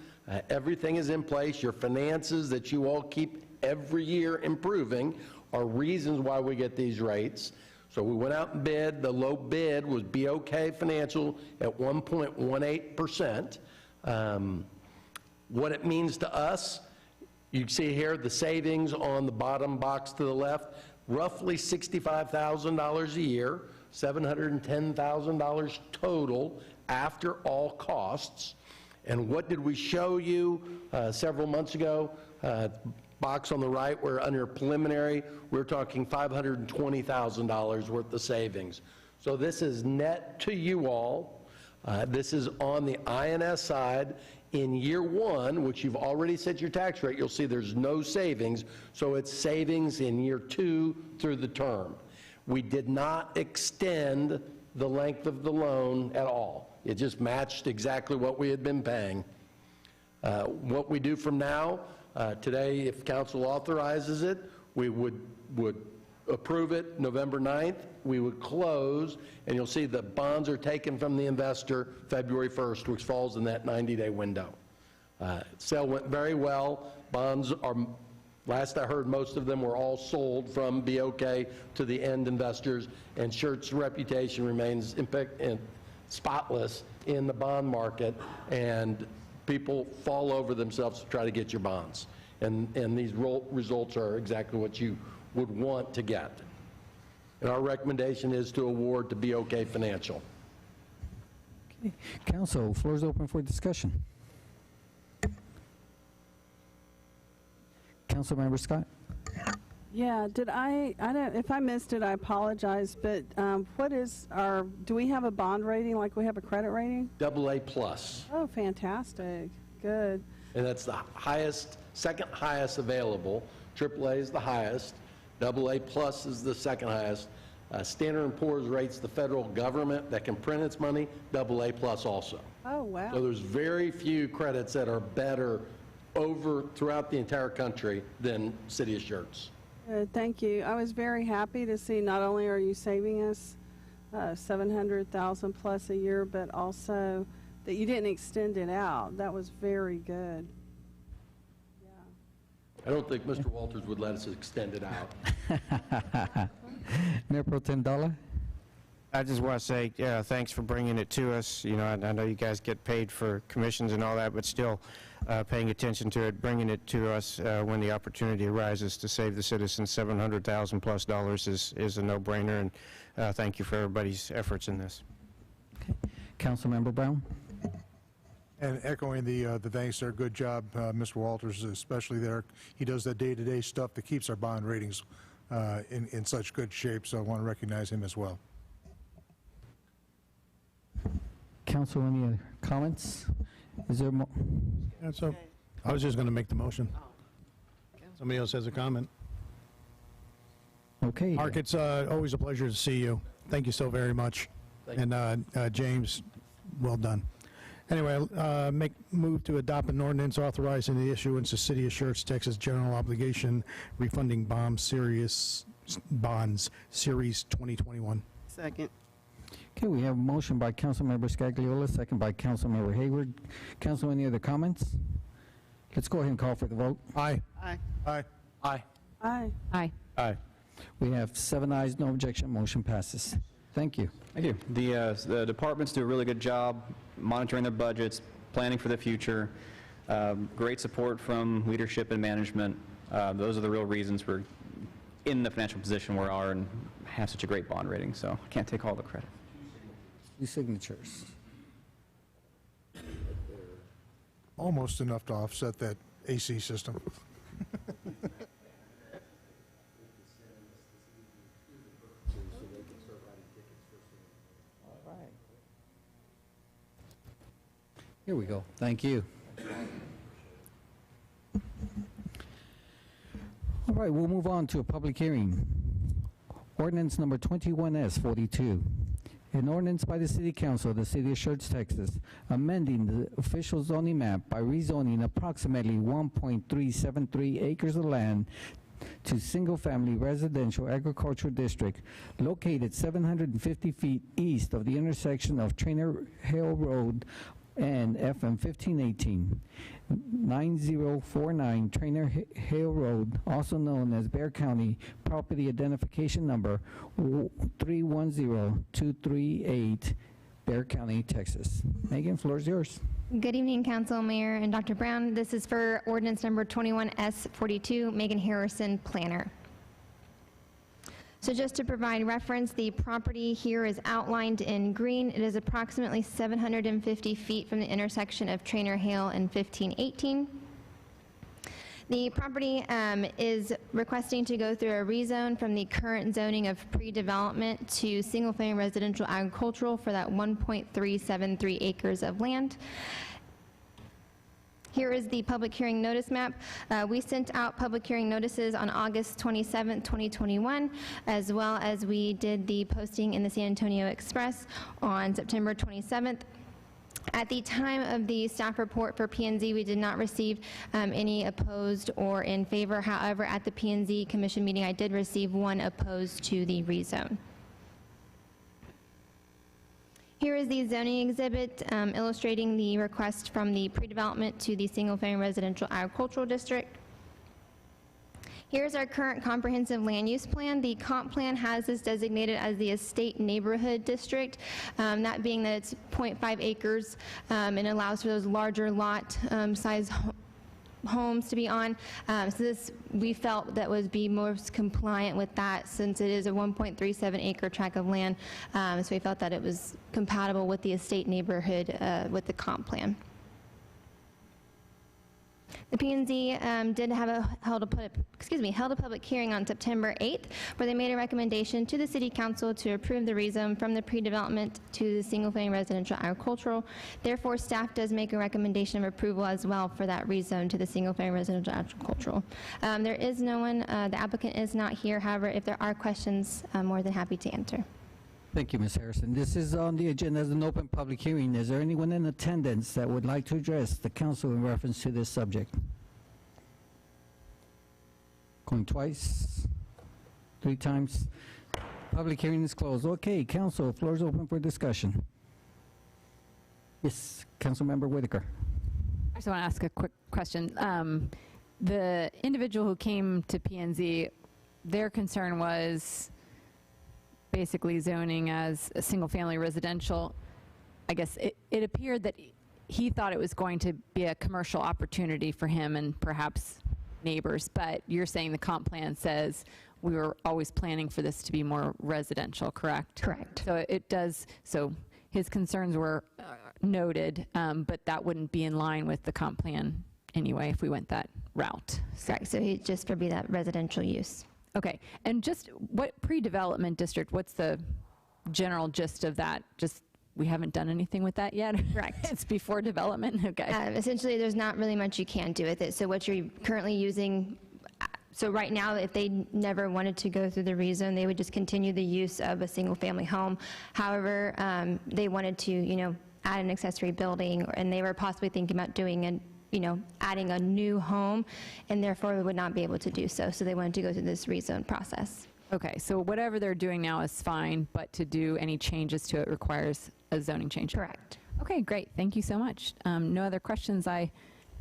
Everything is in place. Your finances that you all keep every year improving are reasons why we get these rates. So we went out and bid. The low bid was BOK Financial at 1.18%. What it means to us, you can see here the savings on the bottom box to the left, roughly $65,000 a year, $710,000 total after all costs. And what did we show you several months ago? Box on the right, where under preliminary, we're talking $520,000 worth of savings. So this is net to you all. This is on the INS side. In year 1, which you've already set your tax rate, you'll see there's no savings, so it's savings in year 2 through the term. We did not extend the length of the loan at all. It just matched exactly what we had been paying. What we do from now, Today, if council authorizes it, we would approve it November 9th. We would close, and you'll see the bonds are taken from the investor February 1st, which falls in that 90-day window. Sale went very well. Bonds are, last I heard, most of them were all sold from BOK to the end investors, and Schertz's reputation remains spotless in the bond market, and people fall over themselves to try to get your bonds. And these results are exactly what you would want to get. And our recommendation is to award to BOK Financial. Okay. Council, floor is open for discussion. Councilmember Scott? Yeah, if I missed it, I apologize, but what is do we have a bond rating like we have a credit rating? AA+. Oh, fantastic. Good. And that's the highest, second highest available. AAA is the highest. AA+ is the second highest. Standard & Poor's rates the federal government that can print its money AA+ also. Oh, wow. So there's very few credits that are better throughout the entire country than City of Schertz. Thank you. I was very happy to see not only are you saving us $700,000 plus a year, but also that you didn't extend it out. That was very good. I don't think Mr. Walters would let us extend it out. Mayor Pro Tem Dalla? I just want to say thanks for bringing it to us. You know, I know you guys get paid for commissions and all that, but still paying attention to it, bringing it to us when the opportunity arises to save the citizens $700,000 plus is a no-brainer, and thank you for everybody's efforts in this. Okay. Councilmember Brown? And echoing the thanks there, good job, Mr. Walters, especially there. He does the day-to-day stuff that keeps our bond ratings in such good shape, so I want to recognize him as well. Council, any other comments? Is there more? So, I was just going to make the motion. Somebody else has a comment. Okay. Mark, it's always a pleasure to see you. Thank you so very much. And James, well done. Anyway, move to adopt an ordinance authorizing the issuance of City of Schertz, Texas General Obligation Refunding Bonds Series 2021. Second. Okay, we have a motion by Councilmember Scagliola, second by Councilmember Hayward. Council, any other comments? Let's go ahead and call for the vote. Aye. Aye. Aye. Aye. Aye. Aye. Aye. We have 7 ayes, no objection, motion passes. Thank you. Thank you. The departments do a really good job monitoring their budgets, planning for the future. Great support from leadership and management. Those are the real reasons we're in the financial position we are and have such a great bond rating, so I can't take all the credit. 2 signatures. Almost enough to offset that AC system. Here we go. Thank you. All right, we'll move on to a public hearing. Ordinance number 21S42. An ordinance by the City Council of the City of Schertz, Texas, amending the official zoning map by rezoning approximately 1.373 acres of land to single-family residential agricultural district located 750 feet east of the intersection of Trainer Hill Road and FM 1518, 9049 Trainer Hill Road, also known as Bexar County, property identification number 310238, Bexar County, Texas. Megan, floor is yours. Good evening, Council, Mayor, and Dr. Brown. This is for ordinance number 21S42, Megan Harrison, planner. So just to provide reference, the property here is outlined in green. It is approximately 750 feet from the intersection of Trainer Hill and 1518. The property is requesting to go through a rezone from the current zoning of pre-development to single-family residential agricultural for that 1.373 acres of land. Here is the public hearing notice map. We sent out public hearing notices on August 27, 2021, as well as we did the posting in the San Antonio Express on September 27th. At the time of the staff report for P&Z, we did not receive any opposed or in favor. However, at the P&Z Commission meeting, I did receive one opposed to the rezone. Here is the zoning exhibit illustrating the request from the pre-development to the single-family residential agricultural district. Here's our current comprehensive land use plan. The comp plan has this designated as the estate neighborhood district, that being that it's 0.5 acres and allows for those larger lot size homes to be on. So this, we felt that would be most compliant with that since it is a 1.37 acre tract of land. So we felt that it was compatible with the estate neighborhood with the comp plan. The P&Z did have held a public hearing on September 8th, where they made a recommendation to the City Council to approve the rezone from the pre-development to the single-family residential agricultural. Therefore, staff does make a recommendation of approval as well for that rezone to the single-family residential agricultural. There is no one, the applicant is not here. However, if there are questions, I'm more than happy to answer. Thank you, Ms. Harrison. This is on the agenda as an open public hearing. Is there anyone in attendance that would like to address the council in reference to this subject? Going twice, 3 times. Public hearing is closed. Okay, council, floor is open for discussion. Yes, Councilmember Whitaker. I just want to ask a quick question. The individual who came to P&Z, their concern was basically zoning as a single-family residential. I guess it appeared that he thought it was going to be a commercial opportunity for him and perhaps neighbors, but you're saying the comp plan says we were always planning for this to be more residential, correct? Correct. So it does, so his concerns were noted, but that wouldn't be in line with the comp plan anyway if we went that route. Correct, so he just would be that residential use. Okay, and just what pre-development district, what's the general gist of that? Just, we haven't done anything with that yet? Correct. It's before development, okay. Essentially, there's not really much you can do with it. So what you're currently using, so right now, if they never wanted to go through the rezone, they would just continue the use of a single-family home. However, they wanted to, you know, add an accessory building, and they were possibly thinking about doing an adding a new home, and therefore we would not be able to do so. So they wanted to go through this rezone process. Okay, so whatever they're doing now is fine, but to do any changes to it requires a zoning change? Correct. Okay, great. Thank you so much. No other questions. I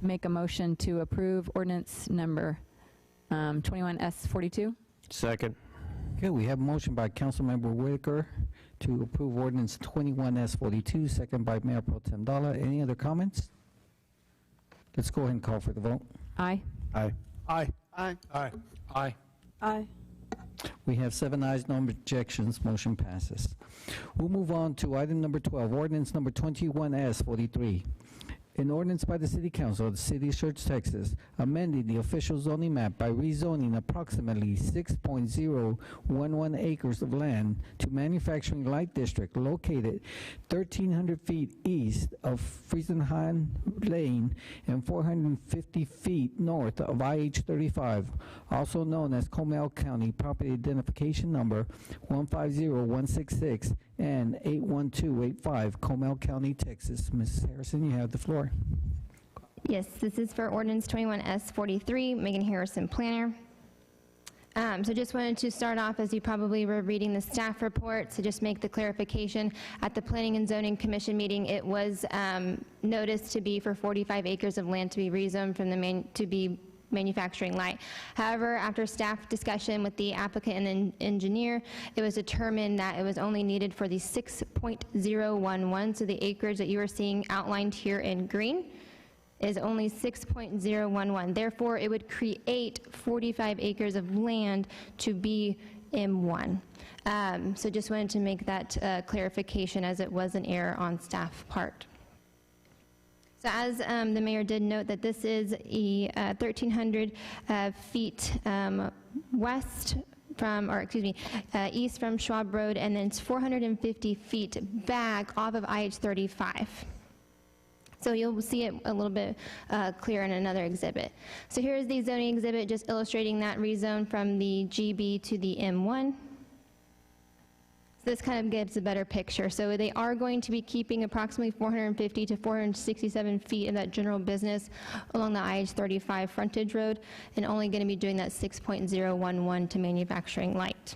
make a motion to approve ordinance number 21S42. Second. Okay, we have a motion by Councilmember Whitaker to approve ordinance 21S42, second by Mayor Pro Tem Dalla. Any other comments? Let's go ahead and call for the vote. Aye. Aye. Aye. Aye. Aye. Aye. Aye. We have 7 ayes, no objections, motion passes. We'll move on to item number 12, ordinance number 21S43. An ordinance by the City Council of the City of Schertz, Texas, amending the official zoning map by rezoning approximately 6.011 acres of land to manufacturing light district located 1,300 feet east of Friesenheim Lane and 450 feet north of IH-35, also known as Comal County Property Identification Number 150166 and 81285, Comal County, Texas. Ms. Harrison, you have the floor. Yes, this is for ordinance 21S43, Megan Harrison, planner. So just wanted to start off, as you probably were reading the staff report, to just make the clarification. At the Planning and Zoning Commission meeting, it was noticed to be for 45 acres of land to be rezoned from the to be manufacturing light. However, after staff discussion with the applicant and the engineer, it was determined that it was only needed for the 6.011, so the acreage that you are seeing outlined here in green is only 6.011. Therefore, it would create 45 acres of land to be M1. So just wanted to make that clarification, as it was an error on staff part. So as the mayor did note, that this is 1,300 feet west from, or excuse me, east from Schwab Road, and then it's 450 feet back off of IH-35. So you'll see it a little bit clearer in another exhibit. So here is the zoning exhibit, just illustrating that rezone from the GB to the M1. This kind of gives a better picture. So they are going to be keeping approximately 450 to 467 feet of that general business along the IH-35 frontage road, and only going to be doing that 6.011 to manufacturing light.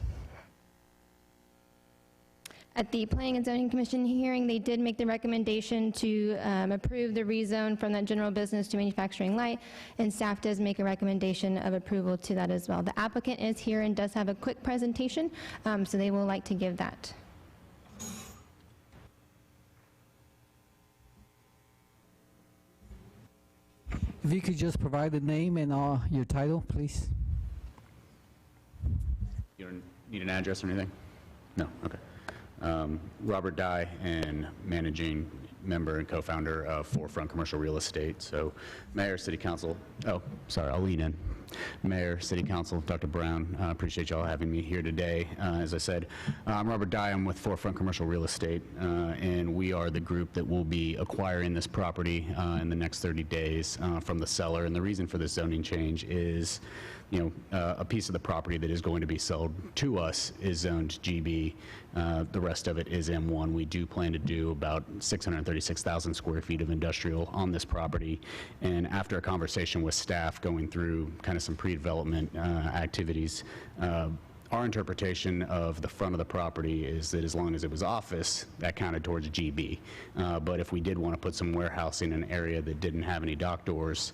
At the Planning and Zoning Commission hearing, they did make the recommendation to approve the rezone from that general business to manufacturing light, and staff does make a recommendation of approval to that as well. The applicant is here and does have a quick presentation, so they will like to give that. If you could just provide the name and your title, please. You don't need an address or anything? No, okay. Robert Dye, and managing member and co-founder of Forefront Commercial Real Estate. So Mayor, City Council, oh, sorry, I'll lean in. Mayor, City Council, Dr. Brown, appreciate y'all having me here today. As I said, I'm Robert Dye, I'm with Forefront Commercial Real Estate, and we are the group that will be acquiring this property in the next 30 days from the seller. And the reason for this zoning change is, a piece of the property that is going to be sold to us is zoned GB. The rest of it is M1. We do plan to do about 636,000 square feet of industrial on this property. And after a conversation with staff going through kind of some pre-development activities, our interpretation of the front of the property is that as long as it was office, that counted towards GB. But if we did want to put some warehousing in an area that didn't have any dock doors,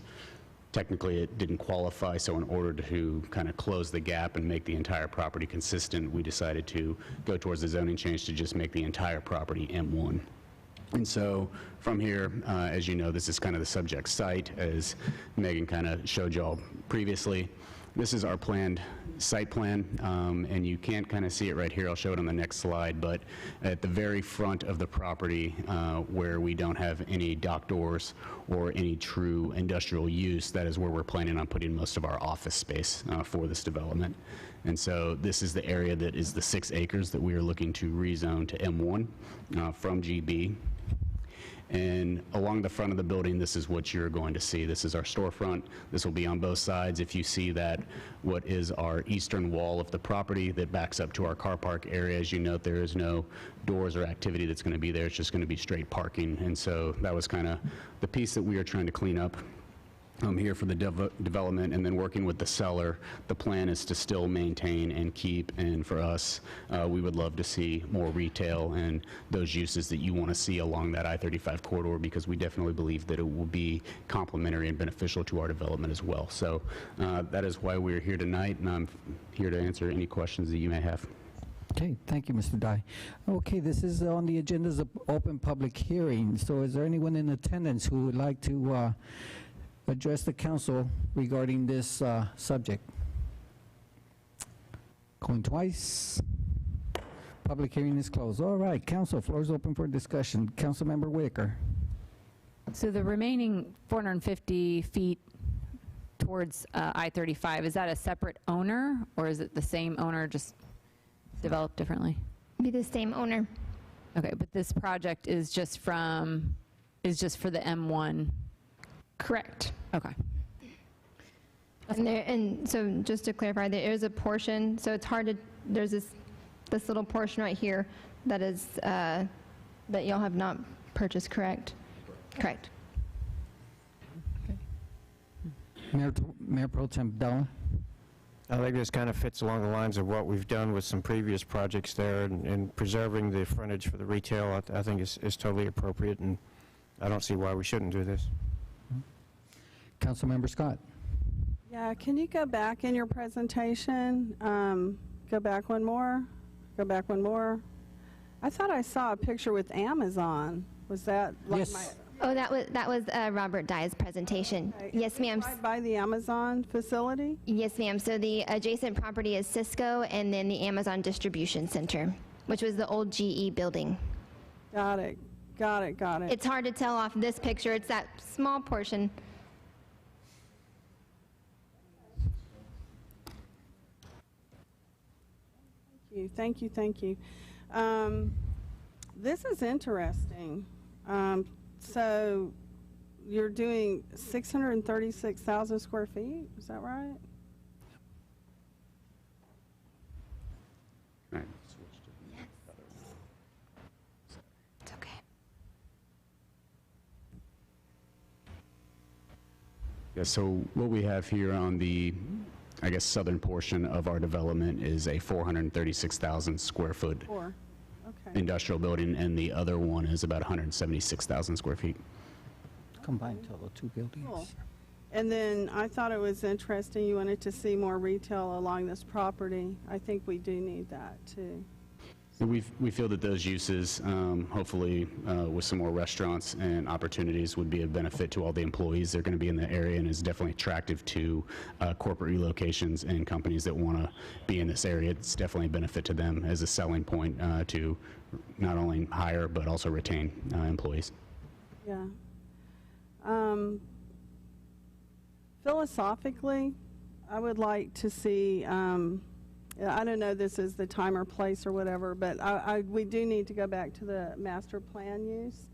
technically it didn't qualify, so in order to kind of close the gap and make the entire property consistent, we decided to go towards the zoning change to just make the entire property M1. And so from here, as you know, this is kind of the subject site, as Megan kind of showed y'all previously. This is our planned site plan, and you can't kind of see it right here. I'll show it on the next slide, but at the very front of the property where we don't have any dock doors or any true industrial use, that is where we're planning on putting most of our office space for this development. And so this is the area that is the 6 acres that we are looking to rezone to M1 from GB. And along the front of the building, this is what you're going to see. This is our storefront. This will be on both sides. If you see that, what is our eastern wall of the property that backs up to our car park area, as you note, there is no doors or activity that's going to be there. It's just going to be straight parking. And so that was kind of the piece that we are trying to clean up here for the development. And then working with the seller, the plan is to still maintain and keep, and for us, we would love to see more retail and those uses that you want to see along that I-35 corridor, because we definitely believe that it will be complementary and beneficial to our development as well. So that is why we're here tonight, and I'm here to answer any questions that you may have. Okay, thank you, Mr. Dye. Okay, this is on the agenda as an open public hearing. So is there anyone in attendance who would like to address the council regarding this subject? Going twice. Public hearing is closed. All right, council, floor is open for discussion. Councilmember Whitaker. So the remaining 450 feet towards I-35, is that a separate owner, or is it the same owner just developed differently? Be the same owner. Okay, but this project is just for the M1. Correct. Okay. And so just to clarify, there is a portion, so it's hard to, there's this little portion right here that is, that y'all have not purchased, correct? Correct. Mayor Pro Tem Dalla. I think this kind of fits along the lines of what we've done with some previous projects there, and preserving the frontage for the retail, I think is totally appropriate, and I don't see why we shouldn't do this. Councilmember Scott. Yeah, can you go back in your presentation? Go back one more. Go back one more. I thought I saw a picture with Amazon. Was that like yes. Oh, that was Robert Dye's presentation. Okay. Yes, ma'am. Right by the Amazon facility? Yes, ma'am. So the adjacent property is Cisco, and then the Amazon Distribution Center, which was the old GE building. Got it. Got it. Got it. It's hard to tell off this picture. It's that small portion. Thank you. Thank you. This is interesting. So you're doing 636,000 square feet, is that right? Yeah, so what we have here on the, I guess, southern portion of our development is a 436,000 square foot industrial building, and the other one is about 176,000 square feet. Combined total, two buildings. Cool. And then I thought it was interesting, you wanted to see more retail along this property. I think we do need that, too. We feel that those uses, hopefully with some more restaurants and opportunities, would be a benefit to all the employees that are going to be in the area, and is definitely attractive to corporate relocations and companies that want to be in this area. It's definitely a benefit to them as a selling point to not only hire but also retain employees. Yeah. Philosophically, I would like to see, I don't know this is the time or place or whatever, but we do need to go back to the master plan use.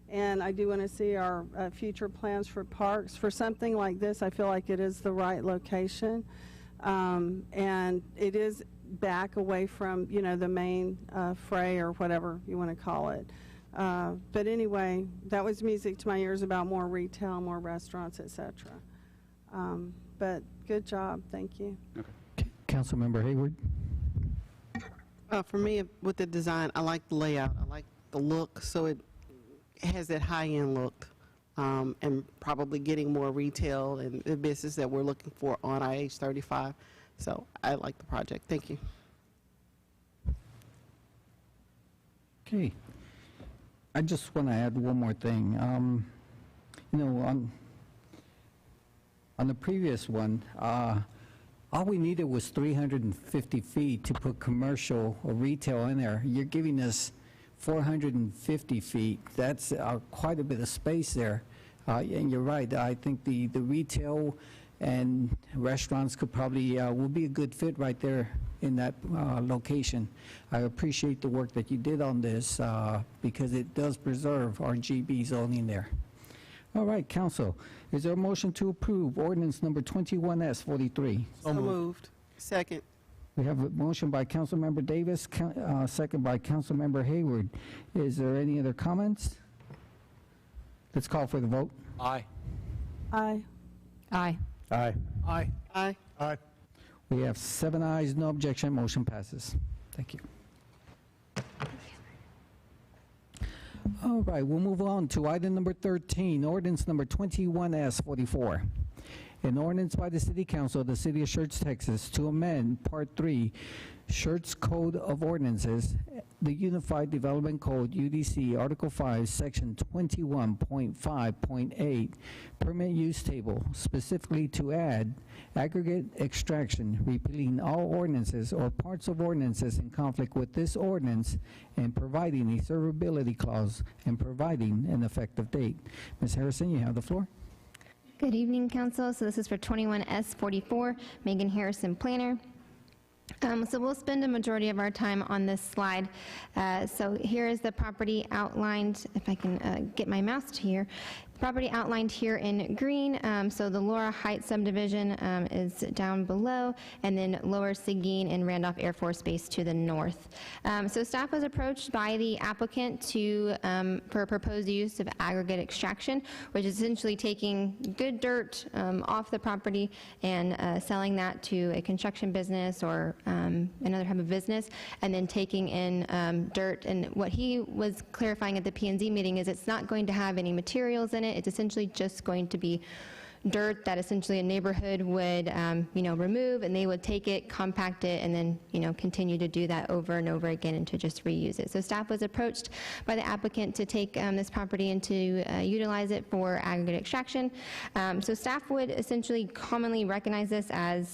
And I do want to see our future plans for parks. For something like this, I feel like it is the right location. And it is back away from, you know, the main fray or whatever you want to call it. But anyway, that was music to my ears about more retail, more restaurants, etc. But good job. Thank you. Okay. Councilmember Hayward. For me, with the design, I like the layout. I like the look, so it has that high-end look, and probably getting more retail and the business that we're looking for on IH 35. So I like the project. Thank you. Okay. I just want to add one more thing. You know, on the previous one, all we needed was 350 feet to put commercial or retail in there. You're giving us 450 feet. That's quite a bit of space there. And you're right. I think the retail and restaurants could probably will be a good fit right there in that location. I appreciate the work that you did on this because it does preserve our GB zoning there. All right, Council, is there a motion to approve ordinance number 21S43? So moved. Second. We have a motion by Councilmember Davis, second by Councilmember Hayward. Is there any other comments? Let's call for the vote. Aye. Aye. Aye. Aye. Aye. Aye. Aye. We have 7 ayes, no objection, motion passes. Thank you. All right, we'll move on to item number 13, ordinance number 21S44. An ordinance by the City Council of the City of Schertz, Texas, to amend Part 3, Schertz Code of Ordinances, the Unified Development Code, UDC, Article 5, Section 21.5.8, Permit Use Table, specifically to add aggregate extraction, repealing all ordinances or parts of ordinances in conflict with this ordinance, and providing a servability clause and providing an effective date. Ms. Harrison, you have the floor. Good evening, Council. So this is for 21S44, Megan Harrison, Planner. So we'll spend a majority of our time on this slide. So here is the property outlined, if I can get my mouse to here. Property outlined here in green. So the Laura Heights subdivision is down below, and then Lower Seguin and Randolph Air Force Base to the north. So staff was approached by the applicant for a proposed use of aggregate extraction, which is essentially taking good dirt off the property and selling that to a construction business or another type of business, and then taking in dirt. And what he was clarifying at the P&Z meeting is it's not going to have any materials in it. It's essentially just going to be dirt that essentially a neighborhood would, remove, and they would take it, compact it, and then, continue to do that over and over again and to just reuse it. So staff was approached by the applicant to take this property and to utilize it for aggregate extraction. So staff would essentially commonly recognize this as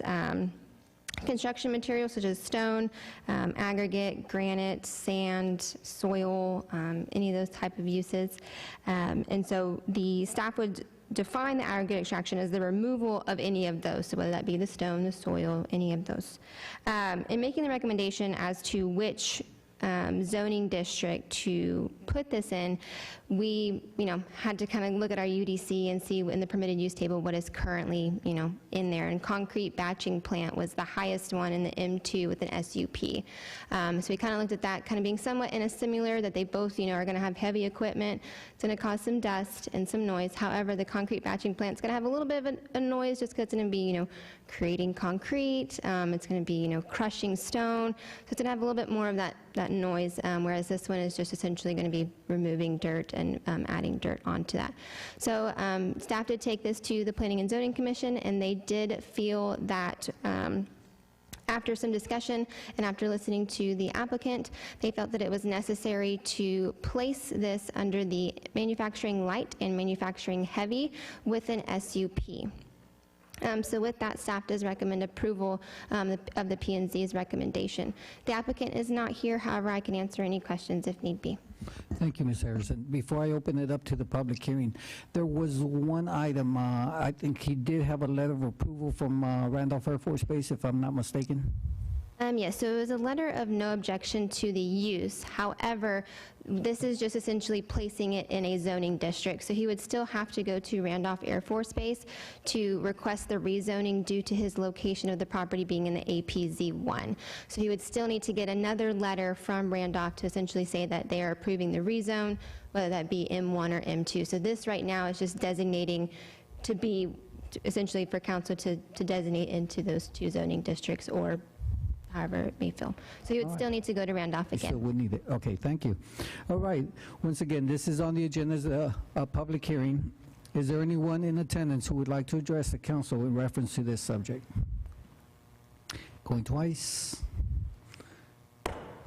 construction materials such as stone, aggregate, granite, sand, soil, any of those type of uses. And so the staff would define the aggregate extraction as the removal of any of those, so whether that be the stone, the soil, any of those. In making the recommendation as to which zoning district to put this in, we, had to kind of look at our UDC and see in the permitted use table what is currently, in there. And concrete batching plant was the highest one in the M2 with an SUP. So we kind of looked at that kind of being somewhat in a similar, that they both, are going to have heavy equipment. It's going to cause some dust and some noise. However, the concrete batching plant's going to have a little bit of a noise just because it's going to be, creating concrete. It's going to be, crushing stone. So it's going to have a little bit more of that noise, whereas this one is just essentially going to be removing dirt and adding dirt onto that. So staff did take this to the Planning and Zoning Commission, and they did feel that after some discussion and after listening to the applicant, they felt that it was necessary to place this under the manufacturing light and manufacturing heavy with an SUP. So with that, staff does recommend approval of the P&Z's recommendation. The applicant is not here, however, I can answer any questions if need be. Thank you, Ms. Harrison. Before I open it up to the public hearing, there was one item, I think he did have a letter of approval from Randolph Air Force Base, if I'm not mistaken. Yes, so it was a letter of no objection to the use. However, this is just essentially placing it in a zoning district. So he would still have to go to Randolph Air Force Base to request the rezoning due to his location of the property being in the APZ1. So he would still need to get another letter from Randolph to essentially say that they are approving the rezone, whether that be M1 or M2. So this right now is just designating to be, essentially for council to designate into those two zoning districts, or however it may feel. So you would still need to go to Randolph again. So we need it. Okay, thank you. All right. Once again, this is on the agenda as a public hearing. Is there anyone in attendance who would like to address the council in reference to this subject? Going twice.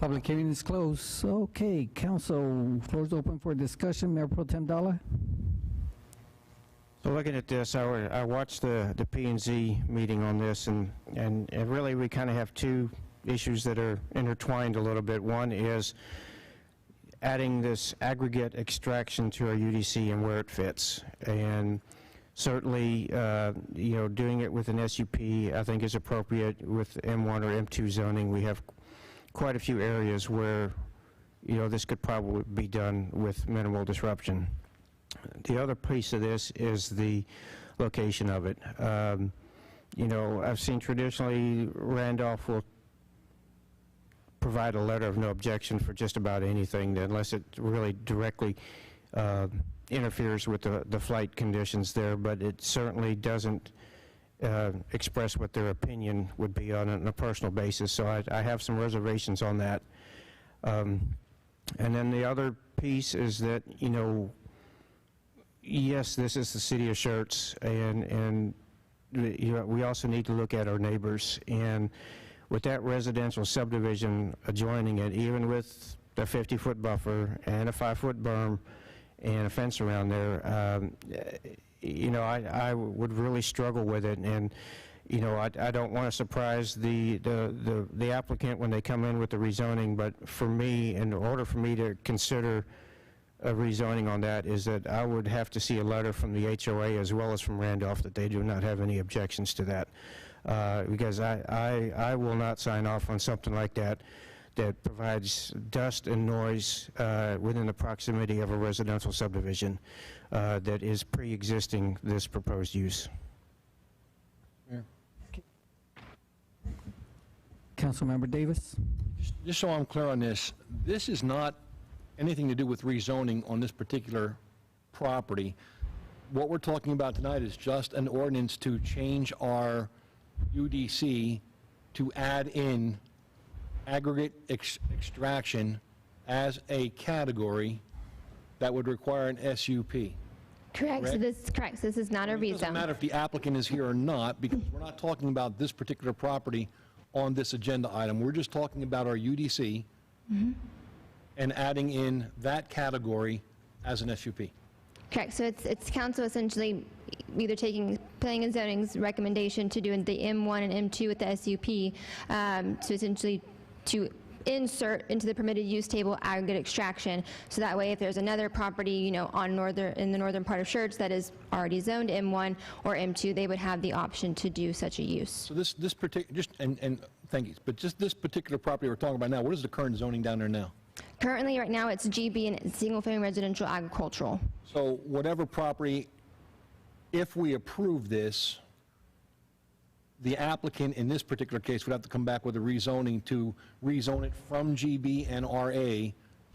Public hearing is closed. Okay, council, floor is open for discussion. Mayor Pro Tem Dalla. So looking at this, I watched the P&Z meeting on this, and really we kind of have two issues that are intertwined a little bit. One is adding this aggregate extraction to our UDC and where it fits. And certainly, doing it with an SUP I think is appropriate. With M1 or M2 zoning, we have quite a few areas where, this could probably be done with minimal disruption. The other piece of this is the location of it. I've seen traditionally Randolph will provide a letter of no objection for just about anything unless it really directly interferes with the flight conditions there, but it certainly doesn't express what their opinion would be on a personal basis. So I have some reservations on that. And then the other piece is that, yes, this is the city of Schertz, and we also need to look at our neighbors. And with that residential subdivision adjoining it, even with the 50-foot buffer and a 5-foot berm and a fence around there, I would really struggle with it. And I don't want to surprise the applicant when they come in with the rezoning, but for me, in order for me to consider a rezoning on that, is that I would have to see a letter from the HOA as well as from Randolph that they do not have any objections to that, because I will not sign off on something like that provides dust and noise within the proximity of a residential subdivision that is pre-existing this proposed use. Yeah. Councilmember Davis. Just so I'm clear on this, this is not anything to do with rezoning on this particular property. What we're talking about tonight is just an ordinance to change our UDC to add in aggregate extraction as a category that would require an SUP. Correct. So this is not a rezone. It doesn't matter if the applicant is here or not, because we're not talking about this particular property on this agenda item. We're just talking about our UDC and adding in that category as an SUP. Correct. So it's council essentially either taking Planning and Zoning's recommendation to do the M1 and M2 with the SUP, so essentially to insert into the permitted use table aggregate extraction. So that way, if there's another property, you know, in the northern part of Schertz that is already zoned M1 or M2, they would have the option to do such a use. So this particular, and thank you, but just this particular property we're talking about now, what is the current zoning down there now? Currently, right now, it's GB and single-family residential agricultural. So whatever property, if we approve this, the applicant in this particular case would have to come back with a rezoning to rezone it from GB and RA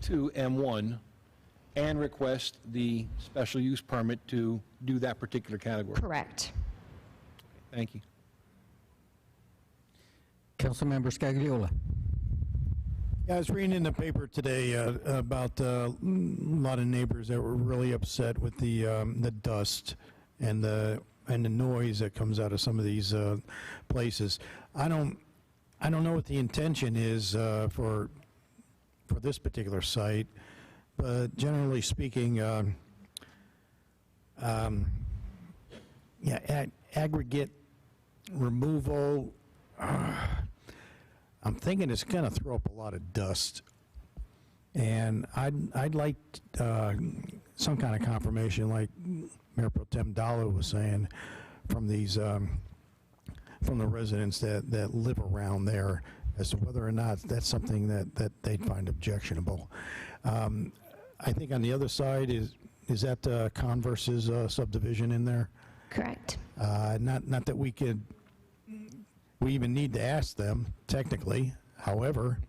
to M1 and request the special use permit to do that particular category. Correct. Thank you. Councilmember Scagliola. Yeah, I was reading in the paper today about a lot of neighbors that were really upset with the dust and the noise that comes out of some of these places. I don't know what the intention is for this particular site, but generally speaking, aggregate removal. I'm thinking it's going to throw up a lot of dust, and I'd like some kind of confirmation, like Mayor Pro Tem Dalla was saying, from these from the residents that live around there, as to whether or not that's something that they'd find objectionable. I think on the other side is that Converse's subdivision in there? Correct. Not that we even need to ask them, technically. However,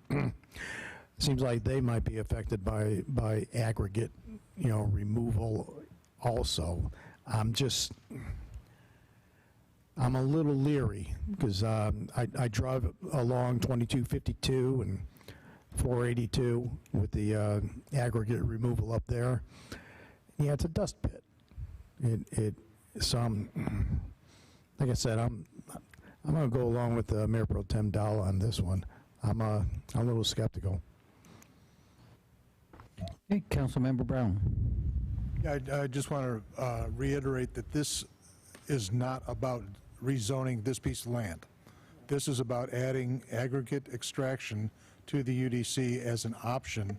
seems like they might be affected by aggregate, removal also. I'm a little leery, because I drive along 2252 and 482 with the aggregate removal up there. Yeah, it's a dust pit. Like I said, I'm going to go along with Mayor Pro Tem Dalla on this one. I'm a little skeptical. Okay, Councilmember Brown. Yeah, I just want to reiterate that this is not about rezoning this piece of land. This is about adding aggregate extraction to the UDC as an option,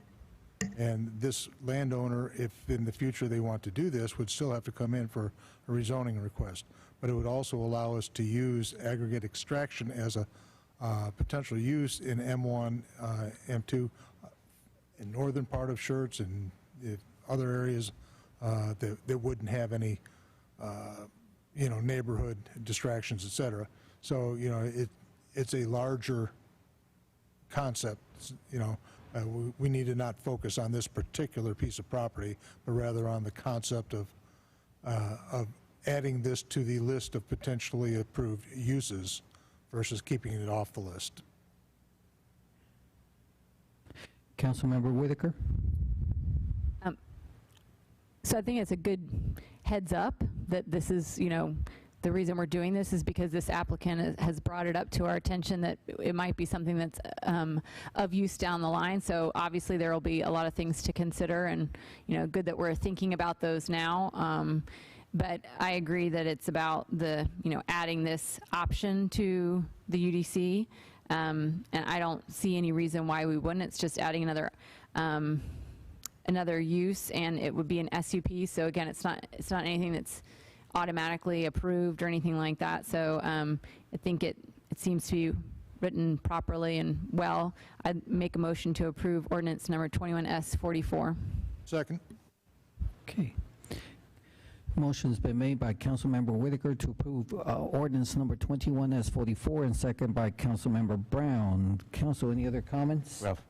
and this landowner, if in the future they want to do this, would still have to come in for a rezoning request. But it would also allow us to use aggregate extraction as a potential use in M1, M2, in northern part of Schertz and other areas that wouldn't have any, neighborhood distractions, et cetera. So, it's a larger concept. We need to not focus on this particular piece of property, but rather on the concept of adding this to the list of potentially approved uses versus keeping it off the list. Councilmember Whitaker. So I think it's a good heads up that this is, the reason we're doing this is because this applicant has brought it up to our attention that it might be something that's of use down the line. So obviously there will be a lot of things to consider, and good that we're thinking about those now. But I agree that it's about the adding this option to the UDC, and I don't see any reason why we wouldn't. It's just adding another use, and it would be an SUP. So again, it's not anything that's automatically approved or anything like that. So I think it seems to be written properly and well. I'd make a motion to approve ordinance number 21S44. Second. Okay. Motion's been made by Councilmember Whitaker to approve ordinance number 21S44, and second by Councilmember Brown. Council, any other comments? Ralph.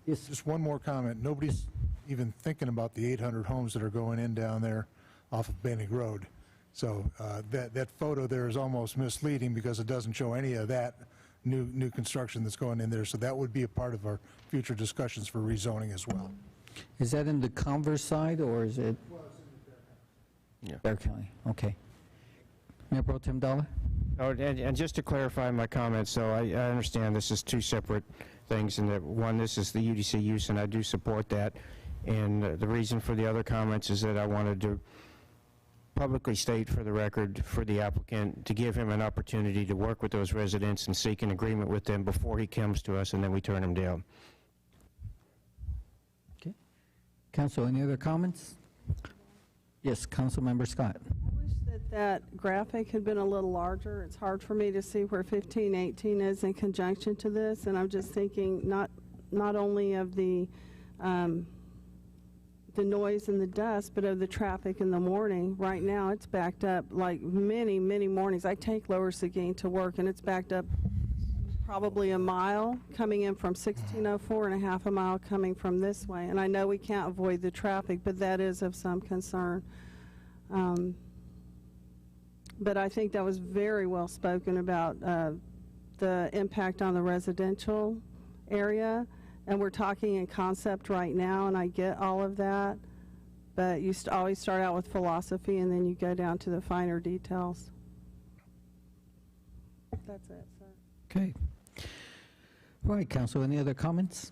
Yes. Just one more comment. Nobody's even thinking about the 800 homes that are going in down there off of Benning Road. So that photo there is almost misleading because it doesn't show any of that new construction that's going in there. So that would be a part of our future discussions for rezoning as well. Is that in the Converse side, or is it? Well, it's in the Bear County. Okay. Mayor Pro Tem Dalla? Oh, and just to clarify my comments, so I understand this is two separate things, and that one, this is the UDC use, and I do support that. And the reason for the other comments is that I wanted to publicly state for the record for the applicant to give him an opportunity to work with those residents and seek an agreement with them before he comes to us, and then we turn him down. Okay. Council, any other comments? Yes, Councilmember Scott. I wish that graphic had been a little larger. It's hard for me to see where 1518 is in conjunction to this, and I'm just thinking not only of the noise and the dust, but of the traffic in the morning. Right now, it's backed up like many, many mornings. I take Lower Seguin to work, and it's backed up probably a mile coming in from 1604 and a half a mile coming from this way. And I know we can't avoid the traffic, but that is of some concern. But I think that was very well spoken about the impact on the residential area. And we're talking in concept right now, and I get all of that. But you always start out with philosophy, and then you go down to the finer details. That's it, sir. Okay. All right, Council, any other comments?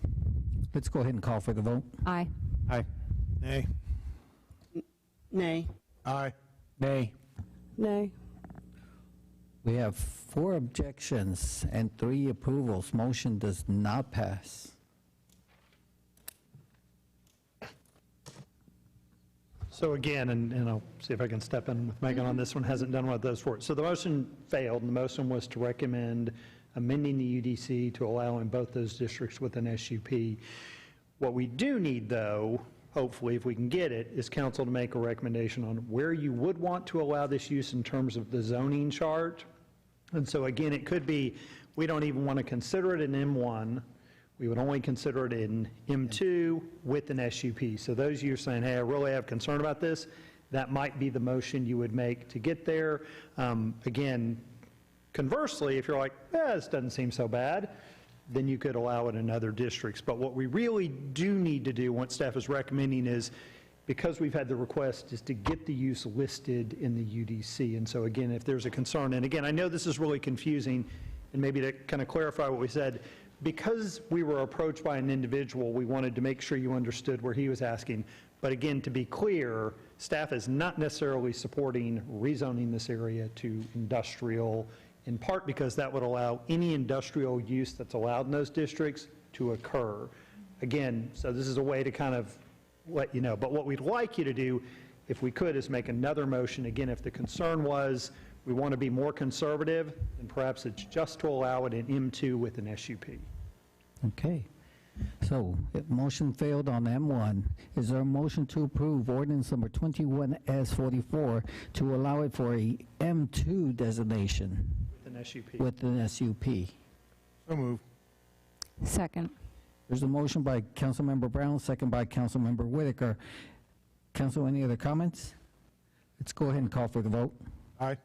Let's go ahead and call for the vote. Aye. Aye. Nay. Nay. Aye. Nay. Nay. We have 4 objections and 3 approvals. Motion does not pass. So again, and I'll see if I can step in with Megan on this one, hasn't done what those for. So the motion failed, and the motion was to recommend amending the UDC to allow in both those districts with an SUP. What we do need, though, hopefully, if we can get it, is council to make a recommendation on where you would want to allow this use in terms of the zoning chart. And so again, it could be, we don't even want to consider it in M1. We would only consider it in M2 with an SUP. So those of you are saying, hey, I really have concern about this, that might be the motion you would make to get there. Again, conversely, if you're like, this doesn't seem so bad, then you could allow it in other districts. But what we really do need to do, what staff is recommending, is because we've had the request, is to get the use listed in the UDC. And so again, if there's a concern, and again, I know this is really confusing, and maybe to kind of clarify what we said, because we were approached by an individual, we wanted to make sure you understood where he was asking. But again, to be clear, staff is not necessarily supporting rezoning this area to industrial, in part because that would allow any industrial use that's allowed in those districts to occur. Again, so this is a way to kind of let you know. But what we'd like you to do, if we could, is make another motion. Again, if the concern was we want to be more conservative, then perhaps it's just to allow it in M2 with an SUP. Okay. So, if motion failed on M1, is there a motion to approve ordinance number 21S44 to allow it for a M2 designation? With an SUP. With an SUP. So moved. Second. There's a motion by Councilmember Brown, second by Councilmember Whitaker. Council, any other comments? Let's go ahead and call for the vote. Aye.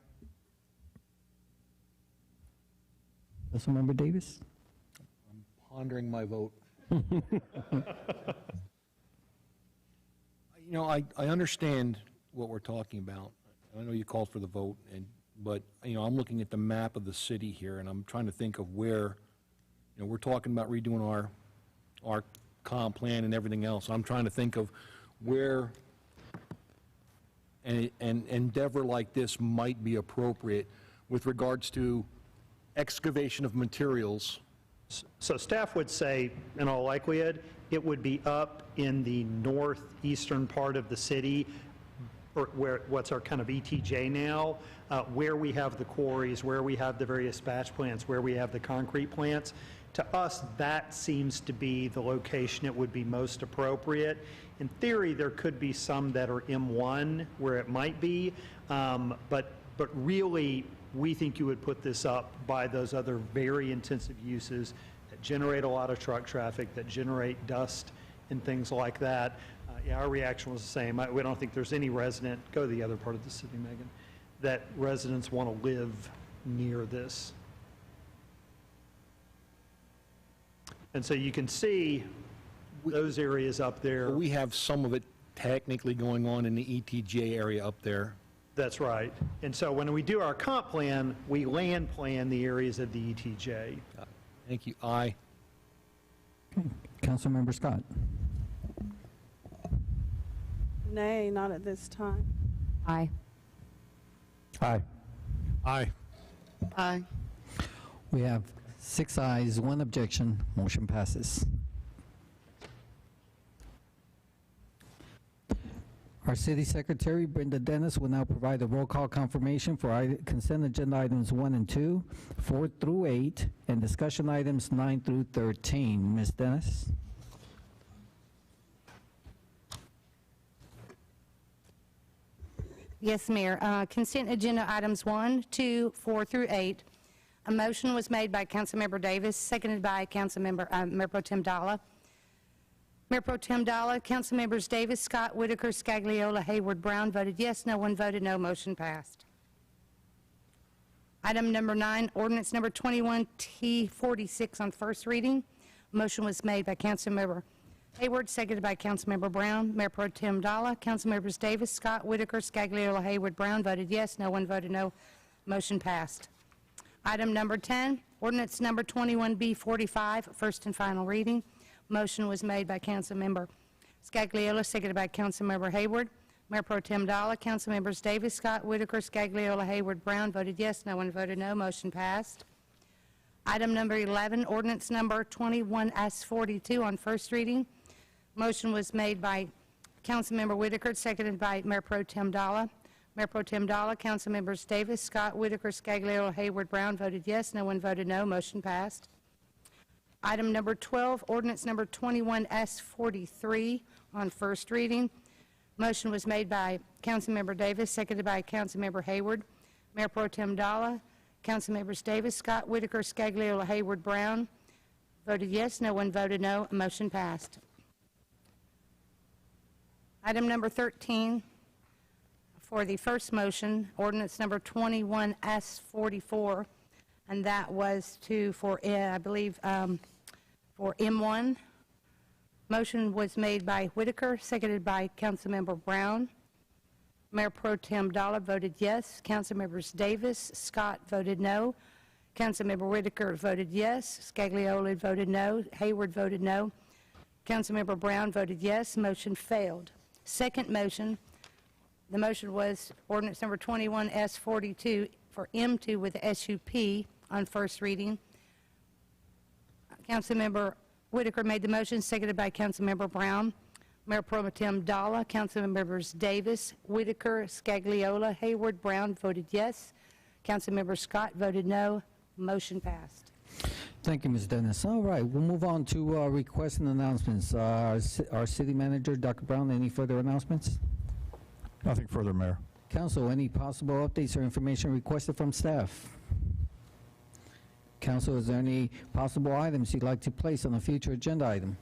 Councilmember Davis? I'm pondering my vote. You know, I understand what we're talking about. I know you called for the vote, but you know, I'm looking at the map of the city here, and I'm trying to think of where, you know, we're talking about redoing our comp plan and everything else. I'm trying to think of where an endeavor like this might be appropriate with regards to excavation of materials. So staff would say, in all likelihood, it would be up in the northeastern part of the city, or where what's our kind of ETJ now, where we have the quarries, where we have the various batch plants, where we have the concrete plants. To us, that seems to be the location it would be most appropriate. In theory, there could be some that are M1 where it might be, but really, we think you would put this up by those other very intensive uses that generate a lot of truck traffic, that generate dust and things like that. Yeah, our reaction was the same. We don't think there's any resident, go to the other part of the city, Megan, that residents want to live near this. And so you can see those areas up there. We have some of it technically going on in the ETJ area up there. That's right. And so when we do our comp plan, we land plan the areas of the ETJ. Thank you. Aye. Councilmember Scott? Nay, not at this time. Aye. Aye. Aye. Aye. We have 6 ayes, 1 objection. Motion passes. Our City Secretary, Brenda Dennis, will now provide a roll call confirmation for consent agenda items 1 and 2, 4 through 8, and discussion items 9 through 13. Ms. Dennis? Yes, Mayor. Consent agenda items 1, 2, 4 through 8. A motion was made by Councilmember Davis, seconded by Councilmember Mayor Pro Tem Dalla. Mayor Pro Tem Dalla, Councilmembers Davis, Scott, Whitaker, Scagliola, Hayward, Brown voted yes. No one voted no. Motion passed. Item number 9, ordinance number 21T46 on first reading. Motion was made by Councilmember Hayward, seconded by Councilmember Brown. Mayor Pro Tem Dalla, Councilmembers Davis, Scott, Whitaker, Scagliola, Hayward, Brown voted yes. No one voted no. Motion passed. Item number 10, ordinance number 21B45, first and final reading. Motion was made by Councilmember Scagliola, seconded by Councilmember Hayward. Mayor Pro Tem Dalla, Councilmembers Davis, Scott, Whitaker, Scagliola, Hayward, Brown voted yes. No one voted no. Motion passed. Item number 11, ordinance number 21S42 on first reading. Motion was made by Councilmember Whitaker, seconded by Mayor Pro Tem Dalla. Mayor Pro Tem Dalla, Councilmembers Davis, Scott, Whitaker, Scagliola, Hayward, Brown voted yes. No one voted no. Motion passed. Item number 12, ordinance number 21S43 on first reading. Motion was made by Councilmember Davis, seconded by Councilmember Hayward. Mayor Pro Tem Dalla, Councilmembers Davis, Scott, Whitaker, Scagliola, Hayward, Brown voted yes. No one voted no. Motion passed. Item number 13, for the first motion, ordinance number 21S44, and that was I believe, for M1. Motion was made by Whitaker, seconded by Councilmember Brown. Mayor Pro Tem Dalla voted yes. Councilmembers Davis, Scott voted no. Councilmember Whitaker voted yes. Scagliola voted no. Hayward voted no. Councilmember Brown voted yes. Motion failed. Second motion, the motion was ordinance number 21S42 for M2 with the SUP on first reading. Councilmember Whitaker made the motion, seconded by Councilmember Brown. Mayor Pro Tem Dalla, Councilmembers Davis, Whitaker, Scagliola, Hayward, Brown voted yes. Councilmember Scott voted no. Motion passed. Thank you, Ms. Dennis. All right, we'll move on to requests and announcements. Our city manager, Dr. Brown, any further announcements? Nothing further, Mayor. Council, any possible updates or information requested from staff? Council, is there any possible items you'd like to place on a future agenda item?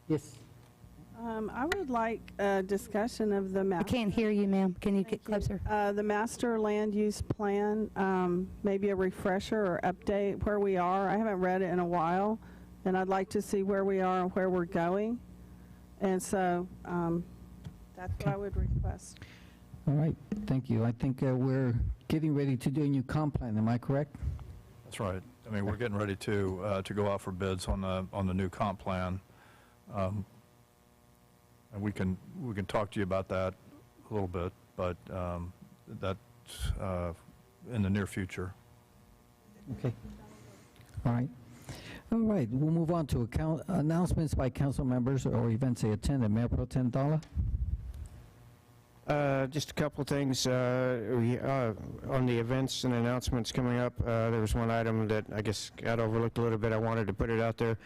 Yes. I would like a discussion of the I can't hear you, ma'am. Can you get closer? The master land use plan, maybe a refresher or update where we are. I haven't read it in a while, and I'd like to see where we are and where we're going. And so that's what I would request. All right, thank you. I think we're getting ready to do a new comp plan, am I correct? That's right. I mean, we're getting ready to go out for bids on the new comp plan. And we can talk to you about that a little bit, but that's in the near future. Okay. All right. All right, we'll move on to announcements by council members or events they attended. Mayor Pro Tem Dalla? Just a couple of things on the events and announcements coming up. There was one item that I guess got overlooked a little bit. I wanted to put it out there.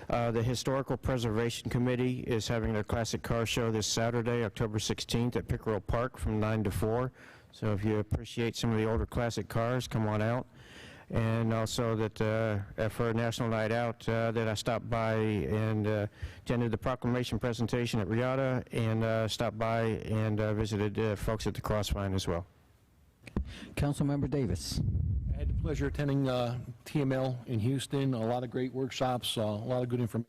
The Historical Preservation Committee is having their classic car show this Saturday, October 16th at Pickerel Park from 9 to 4. So if you appreciate some of the older classic cars, come on out. And also that for National Night Out, that I stopped by and attended the Proclamation presentation at Riata and stopped by and visited folks at the Crossvine as well. Councilmember Davis. I had the pleasure attending TML in Houston, a lot of great workshops, a lot of good information.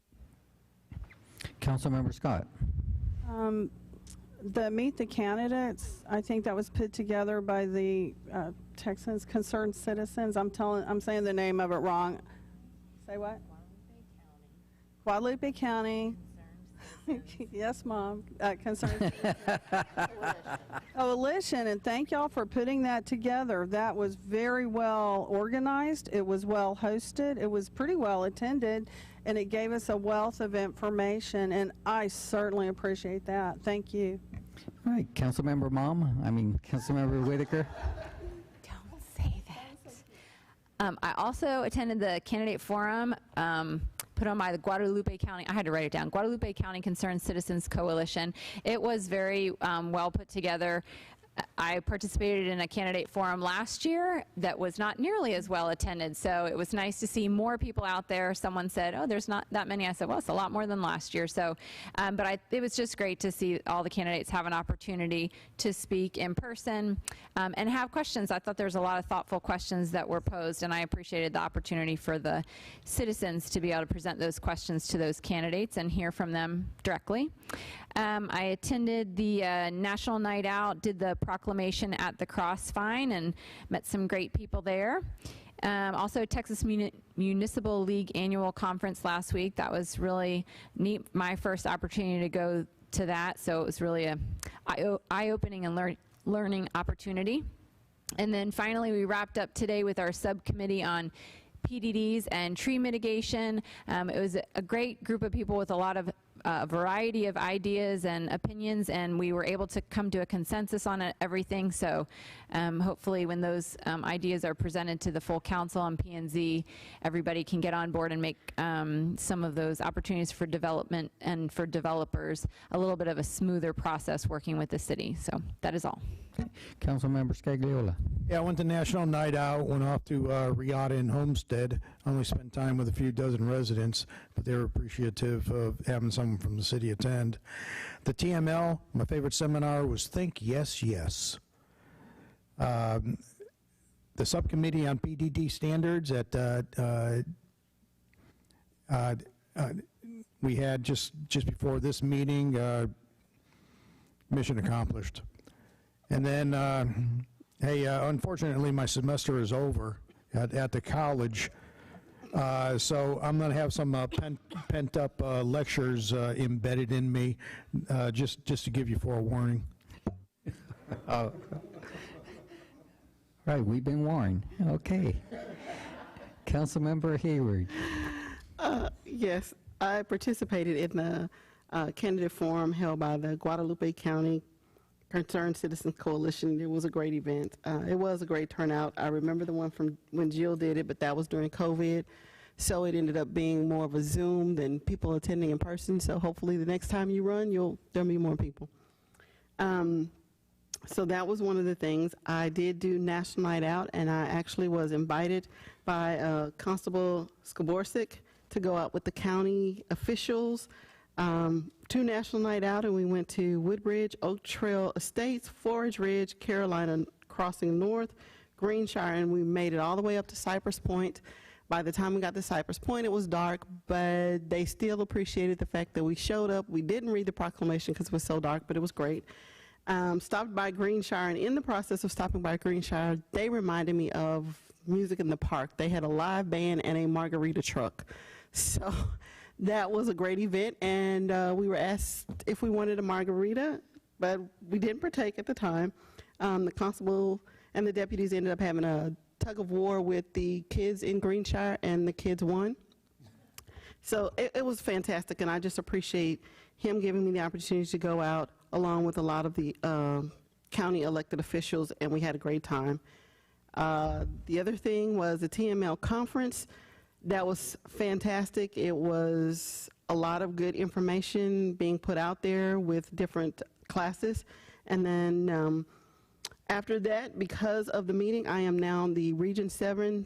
Councilmember Scott. The Meet the Candidates, I think that was put together by the Texans Concerned Citizens. I'm saying the name of it wrong. Say what? Guadalupe County Yes, Mom. Concerning coalition, and thank y'all for putting that together. That was very well organized. It was well hosted. It was pretty well attended, and it gave us a wealth of information, and I certainly appreciate that. Thank you. All right, Councilmember Councilmember Whitaker. Don't say that. I also attended the candidate forum put on by the Guadalupe County, I had to write it down, Guadalupe County Concerned Citizens Coalition. It was very well put together. I participated in a candidate forum last year that was not nearly as well attended, so it was nice to see more people out there. Someone said, oh, there's not that many. I said, well, it's a lot more than last year. So, it was just great to see all the candidates have an opportunity to speak in person and have questions. I thought there was a lot of thoughtful questions that were posed, and I appreciated the opportunity for the citizens to be able to present those questions to those candidates and hear from them directly. I attended the National Night Out, did the Proclamation at the Crossfine, and met some great people there. Also, Texas Municipal League Annual Conference last week. That was really neat. My first opportunity to go to that, so it was really a eye-opening and learning opportunity. And then finally, we wrapped up today with our subcommittee on Pdds and tree mitigation. It was a great group of people with a lot of variety of ideas and opinions, and we were able to come to a consensus on everything. So hopefully when those ideas are presented to the full council on P&Z, everybody can get on board and make some of those opportunities for development and for developers a little bit of a smoother process working with the city. So that is all. Councilmember Scagliola. Yeah, I went to National Night Out, went off to Riata and Homestead. Only spent time with a few dozen residents, but they were appreciative of having someone from the city attend. The TML, my favorite seminar was Think Yes, Yes. The subcommittee on PDD standards we had just before this meeting, mission accomplished. And then, unfortunately, my semester is over at the college, so I'm going to have some pent-up lectures embedded in me, just to give you forewarning. Right, we've been warned. Okay. Councilmember Hayward. Yes, I participated in the candidate forum held by the Guadalupe County Concerned Citizens Coalition. It was a great event. It was a great turnout. I remember the one from when Jill did it, but that was during COVID. So it ended up being more of a Zoom than people attending in person. So hopefully the next time you run, there'll be more people. So that was one of the things. I did do National Night Out, and I actually was invited by Constable Skaborczyk to go out with the county officials to National Night Out, and we went to Woodbridge, Oak Trail Estates, Forage Ridge, Carolina Crossing North, Greenshire, and we made it all the way up to Cypress Point. By the time we got to Cypress Point, it was dark, but they still appreciated the fact that we showed up. We didn't read the proclamation because it was so dark, but it was great. Stopped by Greenshire, and in the process of stopping by Greenshire, they reminded me of Music in the Park. They had a live band and a margarita truck. So that was a great event, and we were asked if we wanted a margarita, but we didn't partake at the time. The constable and the deputies ended up having a tug of war with the kids in Greenshire, and the kids won. So it was fantastic, and I just appreciate him giving me the opportunity to go out along with a lot of the county elected officials, and we had a great time. The other thing was the TML conference. That was fantastic. It was a lot of good information being put out there with different classes. And then after that, because of the meeting, I am now the Region 7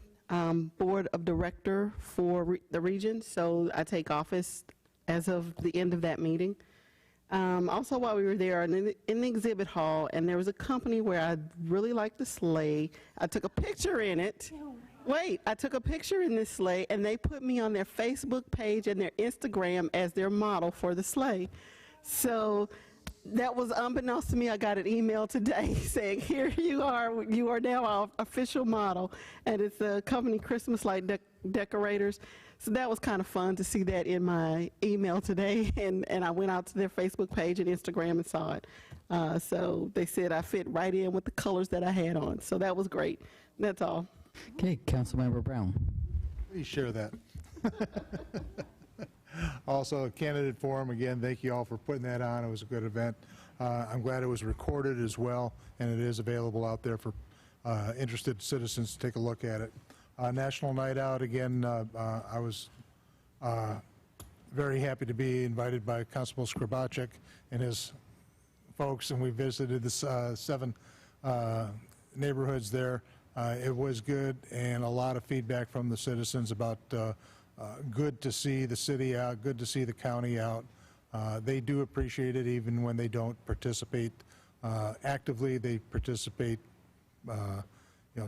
Board of Director for the region. So I take office as of the end of that meeting. Also, while we were there in the exhibit hall, and there was a company where I really liked the sleigh. I took a picture in it. Wait, I took a picture in this sleigh, and they put me on their Facebook page and their Instagram as their model for the sleigh. So that was unbeknownst to me. I got an email today saying, here you are now our official model, and it's the company Christmas Light Decorators. So that was kind of fun to see that in my email today, and I went out to their Facebook page and Instagram and saw it. So they said I fit right in with the colors that I had on, so that was great. That's all. Okay, Councilmember Brown. Please share that. Also, a candidate forum, again, thank you all for putting that on. It was a good event. I'm glad it was recorded as well, and it is available out there for interested citizens to take a look at it. National Night Out, again, I was very happy to be invited by Constable Skrabacek and his folks, and we visited the 7 neighborhoods there. It was good, and a lot of feedback from the citizens about good to see the city out, good to see the county out. They do appreciate it even when they don't participate actively. They participate,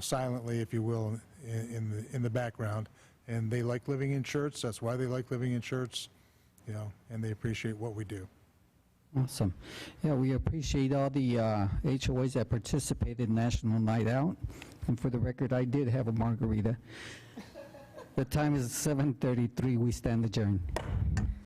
silently, if you will, in the background. And they like living in Schertz. That's why they like living in Schertz, and they appreciate what we do. Awesome. Yeah, we appreciate all the HOAs that participated in National Night Out. And for the record, I did have a margarita. The time is 7:33. We stand adjourned.